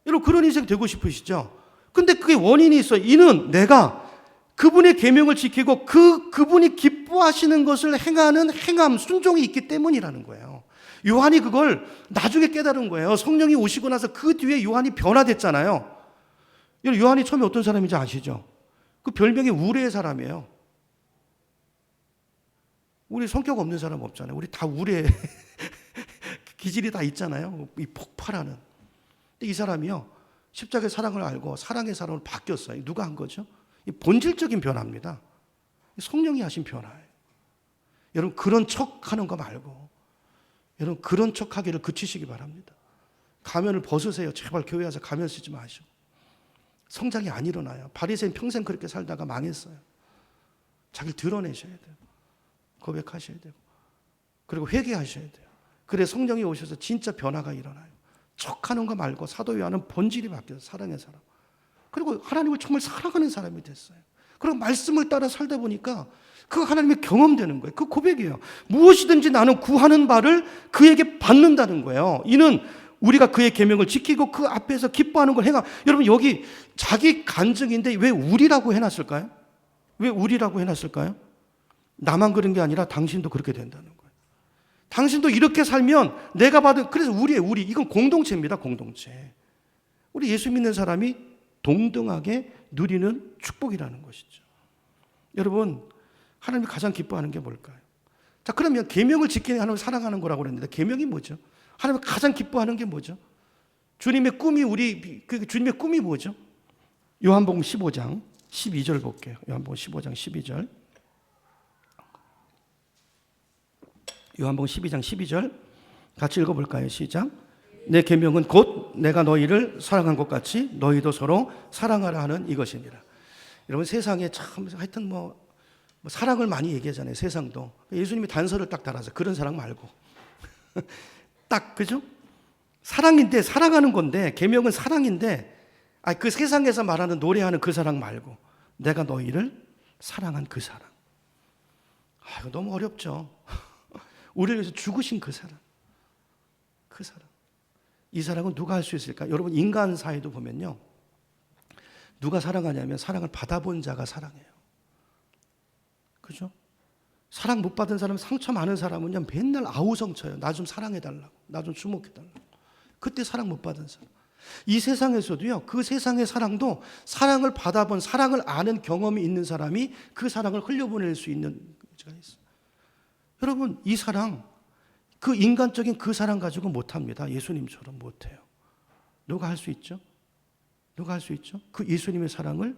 여러분 그런 인생 되고 싶으시죠? 근데 그게 원인이 있어요. 이는 내가 그분의 계명을 지키고 그분이 기뻐하시는 것을 행하는 행함, 순종이 있기 때문이라는 거예요. 요한이 그걸 나중에 깨달은 거예요. 성령이 오시고 나서 그 뒤에 요한이 변화됐잖아요. 요한이 처음에 어떤 사람인지 아시죠? 그 별명이 우레의 사람이에요. 우리 성격 없는 사람 없잖아요. 우리 다 우레 기질이 다 있잖아요. 이 폭발하는. 근데 이 사람이요 십자가의 사랑을 알고 사랑의 사람으로 바뀌었어요. 누가 한 거죠? 이 본질적인 변화입니다. 성령이 하신 변화예요. 여러분 그런 척하는 거 말고 여러분 그런 척하기를 그치시기 바랍니다. 가면을 벗으세요. 제발 교회 와서 가면 쓰지 마시고. 성장이 안 일어나요. 바리새인 평생 그렇게 살다가 망했어요. 자기를 드러내셔야 돼요. 고백하셔야 되고 그리고 회개하셔야 돼요. 그래 성령이 오셔서 진짜 변화가 일어나요. 척하는 거 말고 사도 요한은 본질이 바뀌어서 사랑의 사람. 그리고 하나님을 정말 사랑하는 사람이 됐어요. 그리고 말씀을 따라 살다 보니까 그 하나님의 경험되는 거예요. 그 고백이에요. 무엇이든지 나는 구하는 바를 그에게 받는다는 거예요. 이는 우리가 그의 계명을 지키고 그 앞에서 기뻐하는 걸 행하. 여러분 여기 자기 간증인데 왜 우리라고 해놨을까요? 왜 우리라고 해놨을까요? 나만 그런 게 아니라 당신도 그렇게 된다는 거예요. 당신도 이렇게 살면 내가 받은, 그래서 우리예요, 우리. 이건 공동체입니다, 공동체. 우리 예수 믿는 사람이 동등하게 누리는 축복이라는 것이죠. 여러분, 하나님이 가장 기뻐하는 게 뭘까요? 자, 그러면 계명을 지키는 하나님을 사랑하는 거라고 그랬는데 계명이 뭐죠? 하나님이 가장 기뻐하는 게 뭐죠? 주님의 꿈이 주님의 꿈이 뭐죠? 요한복음 15장 12절 볼게요. 요한복음 15장 12절. 요한복음 12장 12절 같이 읽어볼까요? 시작. 내 계명은 곧 내가 너희를 사랑한 것 같이 너희도 서로 사랑하라 하는 이것이니라. 여러분 세상에 참 하여튼 뭐 사랑을 많이 얘기하잖아요. 세상도. 예수님이 단서를 딱 달아서 그런 사랑 말고 딱 그죠? 사랑인데 사랑하는 건데 계명은 사랑인데 그 세상에서 말하는 노래하는 그 사랑 말고 내가 너희를 사랑한 그 사랑. 이거 너무 어렵죠. 우리를 위해서 죽으신 그 사랑. 그 사랑. 이 사랑은 누가 할 수 있을까? 여러분 인간 사회도 보면요. 누가 사랑하냐면 사랑을 받아본 자가 사랑해요. 그죠? 사랑 못 받은 사람, 상처 많은 사람은요 맨날 아우성쳐요. 나 좀 사랑해달라고. 나 좀 주목해달라고. 그때 사랑 못 받은 사람. 이 세상에서도요. 그 세상의 사랑도 사랑을 받아본, 사랑을 아는 경험이 있는 사람이 그 사랑을 흘려보낼 수 있는 여지가 있어요. 여러분 이 사랑, 그 인간적인 그 사랑 가지고 못합니다. 예수님처럼 못해요. 누가 할 수 있죠? 누가 할 수 있죠? 그 예수님의 사랑을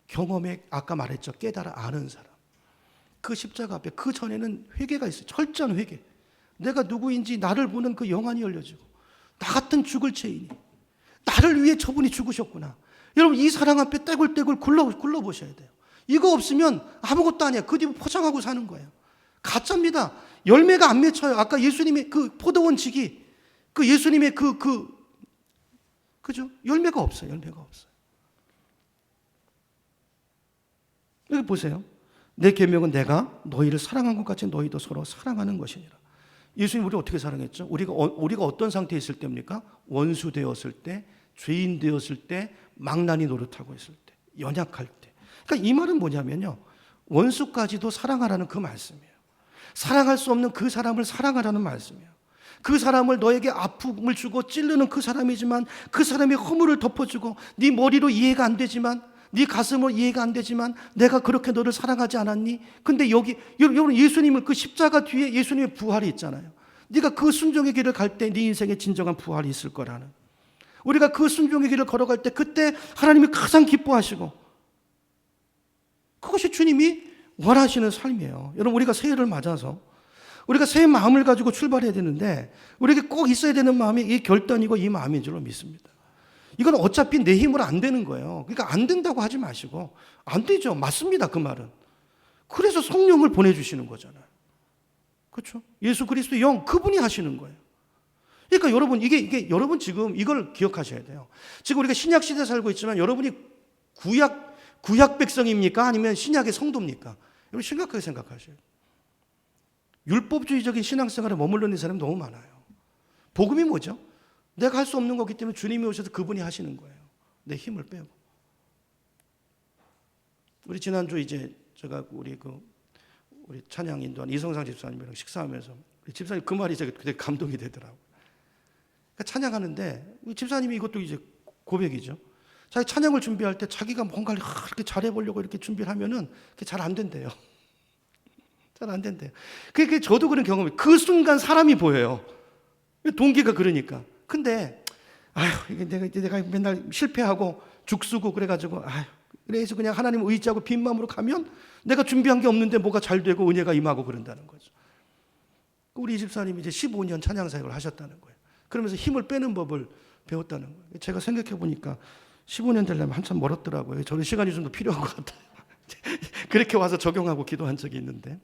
경험에 아까 말했죠. 깨달아 아는 사람. 그 십자가 앞에 그 전에는 회개가 있어요. 철저한 회개. 내가 누구인지 나를 보는 그 영안이 열려지고 나 같은 죽을 죄인이 나를 위해 저분이 죽으셨구나. 여러분 이 사랑 앞에 떼굴떼굴 굴러보셔야 돼요. 이거 없으면 아무것도 아니야. 그 뒤에 포장하고 사는 거예요. 가짜입니다. 열매가 안 맺혀요. 아까 예수님의 그 포도원 지기, 그 예수님의 그죠? 열매가 없어요. 열매가 없어요. 여기 보세요. 내 계명은 내가 너희를 사랑한 것 같이 너희도 서로 사랑하는 것이니라. 예수님 우리 어떻게 사랑했죠? 우리가 어떤 상태에 있을 때입니까? 원수 되었을 때, 죄인 되었을 때, 망나니 노릇하고 있을 때, 연약할 때. 그러니까 이 말은 뭐냐면요, 원수까지도 사랑하라는 그 말씀이에요. 사랑할 수 없는 그 사람을 사랑하라는 말씀이에요. 그 사람을 너에게 아픔을 주고 찌르는 그 사람이지만 그 사람의 허물을 덮어주고 네 머리로 이해가 안 되지만 네 가슴으로 이해가 안 되지만 내가 그렇게 너를 사랑하지 않았니? 근데 여기 여러분 예수님은 그 십자가 뒤에 예수님의 부활이 있잖아요. 네가 그 순종의 길을 갈 때 네 인생에 진정한 부활이 있을 거라는, 우리가 그 순종의 길을 걸어갈 때 그때 하나님이 가장 기뻐하시고 그것이 주님이 원하시는 삶이에요. 여러분 우리가 새해를 맞아서 우리가 새 마음을 가지고 출발해야 되는데 우리에게 꼭 있어야 되는 마음이 이 결단이고 이 마음인 줄로 믿습니다. 이건 어차피 내 힘으로 안 되는 거예요. 그러니까 안 된다고 하지 마시고, 안 되죠. 맞습니다. 그 말은. 그래서 성령을 보내주시는 거잖아요. 그렇죠? 예수 그리스도의 영, 그분이 하시는 거예요. 그러니까 여러분 이게 여러분 지금 이걸 기억하셔야 돼요. 지금 우리가 신약 시대에 살고 있지만 여러분이 구약 백성입니까? 아니면 신약의 성도입니까? 여러분 심각하게 생각하셔야 돼요. 율법주의적인 신앙생활에 머물러 있는 사람이 너무 많아요. 복음이 뭐죠? 내가 할 수 없는 거기 때문에 주님이 오셔서 그분이 하시는 거예요. 내 힘을 빼고. 우리 지난주 이제 제가 우리 찬양 인도한 이성상 집사님이랑 식사하면서 우리 집사님 그 말이 되게 감동이 되더라고요. 그러니까 찬양하는데 집사님이 이것도 이제 고백이죠. 자기 찬양을 준비할 때 자기가 뭔가를 이렇게 잘해보려고 이렇게 준비를 하면은 그게 잘 안 된대요. 잘 안 된대요. 그게 저도 그런 경험이, 그 순간 사람이 보여요. 동기가 그러니까. 근데 이게 내가 맨날 실패하고 죽쓰고 그래가지고 그래서 그냥 하나님 의지하고 빈 마음으로 가면 내가 준비한 게 없는데 뭐가 잘 되고 은혜가 임하고 그런다는 거죠. 우리 집사님이 이제 15년 찬양 사역을 하셨다는 거예요. 그러면서 힘을 빼는 법을 배웠다는 거예요. 제가 생각해 보니까 15년 되려면 한참 멀었더라고요. 저는 시간이 좀 더 필요한 것 같아요. 그렇게 와서 적용하고 기도한 적이 있는데,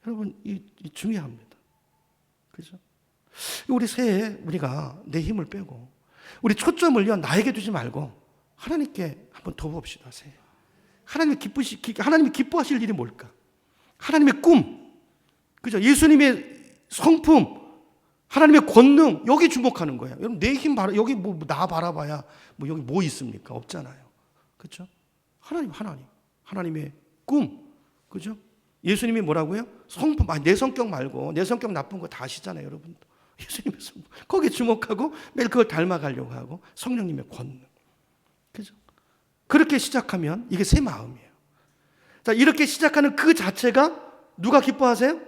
여러분 이 중요합니다. 그죠? 우리 새해 우리가 내 힘을 빼고 우리 초점을요 나에게 두지 말고 하나님께 한번 더 봅시다. 새해 하나님이 기뻐하실 일이 뭘까? 하나님의 꿈, 그죠? 예수님의 성품, 하나님의 권능, 여기 주목하는 거예요. 여러분 내 힘 여기 나 바라봐야 여기 뭐 있습니까? 없잖아요. 그렇죠? 하나님의 꿈, 그죠? 예수님이 뭐라고요? 성품, 내 성격 말고 내 성격 나쁜 거 다 아시잖아요, 여러분도. 예수님의 성품, 거기에 주목하고 매일 그걸 닮아가려고 하고 성령님의 권능, 그죠? 그렇게 시작하면 이게 새 마음이에요. 자, 이렇게 시작하는 그 자체가 누가 기뻐하세요?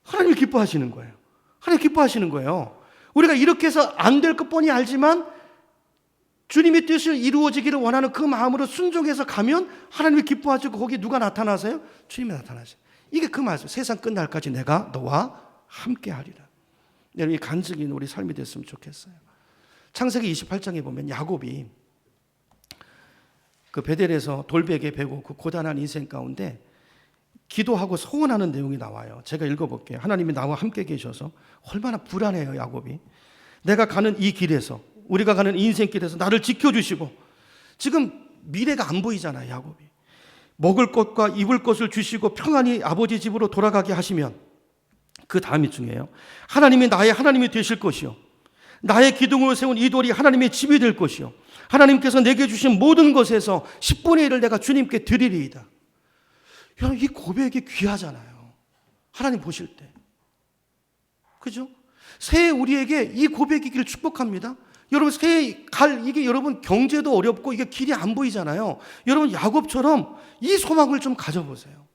하나님이 기뻐하시는 거예요. 하나님 기뻐하시는 거예요. 우리가 이렇게 해서 안 될 것 뻔히 알지만 주님의 뜻이 이루어지기를 원하는 그 마음으로 순종해서 가면 하나님이 기뻐하시고 거기 누가 나타나세요? 주님이 나타나세요. 이게 그 말씀, 세상 끝날까지 내가 너와 함께 하리라. 여러분 이 간증인 우리 삶이 됐으면 좋겠어요. 창세기 28장에 보면 야곱이 그 베델에서 돌베개 베고 그 고단한 인생 가운데 기도하고 소원하는 내용이 나와요. 제가 읽어볼게요. 하나님이 나와 함께 계셔서 얼마나 불안해요, 야곱이. 내가 가는 이 길에서, 우리가 가는 인생길에서 나를 지켜주시고, 지금 미래가 안 보이잖아요, 야곱이. 먹을 것과 입을 것을 주시고 평안히 아버지 집으로 돌아가게 하시면, 그 다음이 중요해요. 하나님이 나의 하나님이 되실 것이요, 나의 기둥으로 세운 이 돌이 하나님의 집이 될 것이요, 하나님께서 내게 주신 모든 것에서 10분의 1을 내가 주님께 드리리이다. 여러분 이 고백이 귀하잖아요, 하나님 보실 때. 그죠? 새해 우리에게 이 고백이기를 축복합니다. 여러분 새해 이게 여러분 경제도 어렵고 이게 길이 안 보이잖아요. 여러분 야곱처럼 이 소망을 좀 가져보세요.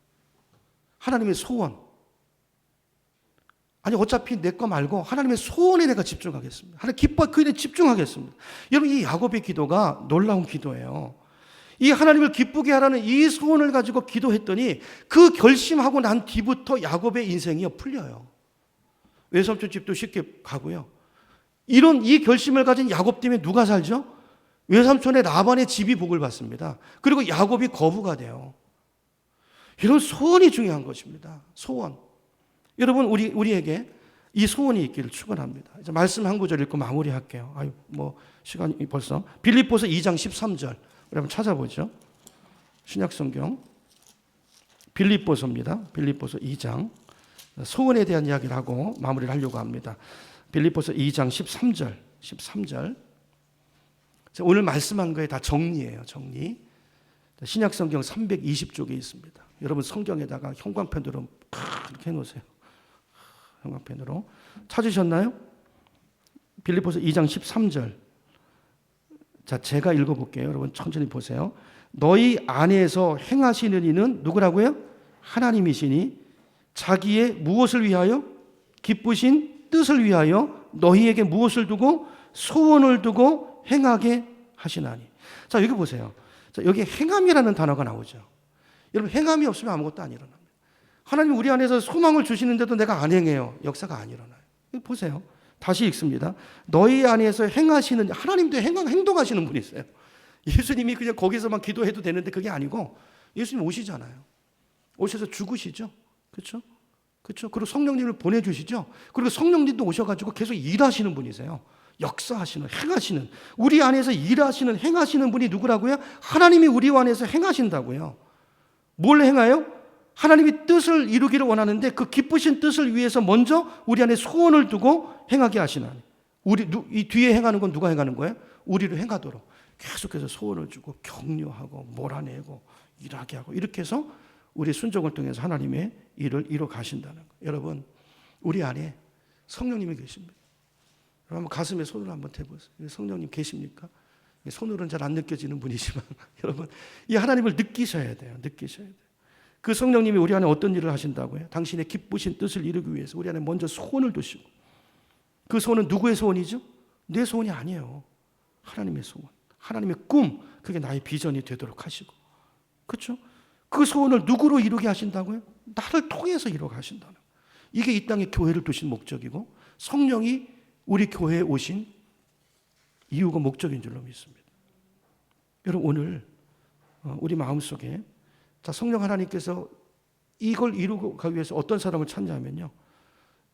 하나님의 소원. 아니 어차피 내 거 말고 하나님의 소원에 내가 집중하겠습니다. 하나님 기뻐 그 일에 집중하겠습니다. 여러분 이 야곱의 기도가 놀라운 기도예요. 이 하나님을 기쁘게 하라는 이 소원을 가지고 기도했더니 그 결심하고 난 뒤부터 야곱의 인생이 풀려요. 외삼촌 집도 쉽게 가고요. 이런 이 결심을 가진 야곱 때문에 누가 살죠? 외삼촌의 라반의 집이 복을 받습니다. 그리고 야곱이 거부가 돼요. 이런 소원이 중요한 것입니다. 소원. 여러분 우리에게 이 소원이 있기를 축원합니다. 이제 말씀 한 구절 읽고 마무리할게요. 시간이 벌써. 빌립보서 2장 13절. 우리 한번 찾아보죠. 신약성경 빌립보서입니다. 빌립보서 2장. 소원에 대한 이야기를 하고 마무리를 하려고 합니다. 빌립보서 2장 13절. 오늘 말씀한 거에 다 정리예요. 정리. 신약 성경 320쪽에 있습니다. 여러분 성경에다가 형광펜으로 이렇게 해놓으세요. 형광펜으로. 찾으셨나요? 빌립보서 2장 13절. 자, 제가 읽어볼게요. 여러분 천천히 보세요. 너희 안에서 행하시는 이는 누구라고요? 하나님이시니 자기의 무엇을 위하여? 기쁘신 뜻을 위하여 너희에게 무엇을 두고? 소원을 두고 행하게 하시나니. 자, 여기 보세요. 자, 여기 행함이라는 단어가 나오죠. 여러분 행함이 없으면 아무것도 안 일어납니다. 하나님 우리 안에서 소망을 주시는데도 내가 안 행해요. 역사가 안 일어나요. 보세요. 다시 읽습니다. 너희 안에서 행하시는, 하나님도 행동하시는 분이세요. 예수님이 그냥 거기서만 기도해도 되는데 그게 아니고 예수님 오시잖아요. 오셔서 죽으시죠. 그렇죠? 그렇죠? 그리고 성령님을 보내주시죠. 그리고 성령님도 오셔가지고 계속 일하시는 분이세요. 역사하시는, 행하시는, 우리 안에서 일하시는, 행하시는 분이 누구라고요? 하나님이 우리 안에서 행하신다고요. 뭘 행하요? 하나님이 뜻을 이루기를 원하는데 그 기쁘신 뜻을 위해서 먼저 우리 안에 소원을 두고 행하게 하시나니. 이 뒤에 행하는 건 누가 행하는 거예요? 우리를 행하도록 계속해서 소원을 주고 격려하고 몰아내고 일하게 하고 이렇게 해서 우리 순종을 통해서 하나님의 일을 이뤄 가신다는 거예요. 여러분 우리 안에 성령님이 계십니다. 여러분 가슴에 손을 한번 대보세요. 성령님 계십니까? 손으로는 잘 안 느껴지는 분이지만 여러분 이 하나님을 느끼셔야 돼요. 느끼셔야 돼요. 그 성령님이 우리 안에 어떤 일을 하신다고요? 당신의 기쁘신 뜻을 이루기 위해서 우리 안에 먼저 소원을 두시고, 그 소원은 누구의 소원이죠? 내 소원이 아니에요. 하나님의 소원, 하나님의 꿈, 그게 나의 비전이 되도록 하시고, 그렇죠? 그 소원을 누구로 이루게 하신다고요? 나를 통해서 이루게 하신다는 거예요. 이게 이 땅에 교회를 두신 목적이고 성령이 우리 교회에 오신 이유가 목적인 줄로 믿습니다. 여러분 오늘 우리 마음속에 자, 성령 하나님께서 이걸 이루고 가기 위해서 어떤 사람을 찾냐면요,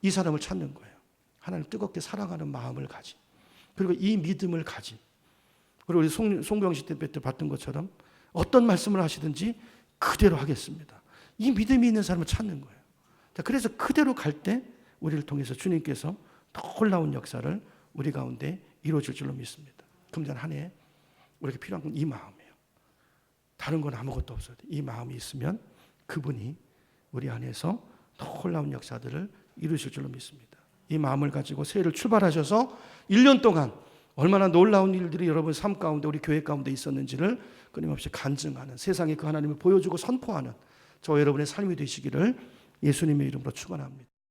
이 사람을 찾는 거예요. 하나님 뜨겁게 사랑하는 마음을 가진, 그리고 이 믿음을 가진, 그리고 우리 송병식 때 봤던 것처럼 어떤 말씀을 하시든지 그대로 하겠습니다. 이 믿음이 있는 사람을 찾는 거예요. 자, 그래서 그대로 갈 때 우리를 통해서 주님께서 놀라운 역사를 우리 가운데 이루어질 줄로 믿습니다. 금년 한 해 우리에게 필요한 건 이 마음이에요. 다른 건 아무것도 없어요. 이 마음이 있으면 그분이 우리 안에서 놀라운 역사들을 이루실 줄로 믿습니다. 이 마음을 가지고 새해를 출발하셔서 1년 동안 얼마나 놀라운 일들이 여러분 삶 가운데 우리 교회 가운데 있었는지를 끊임없이 간증하는, 세상에 그 하나님을 보여주고 선포하는 저 여러분의 삶이 되시기를 예수님의 이름으로 축원합니다.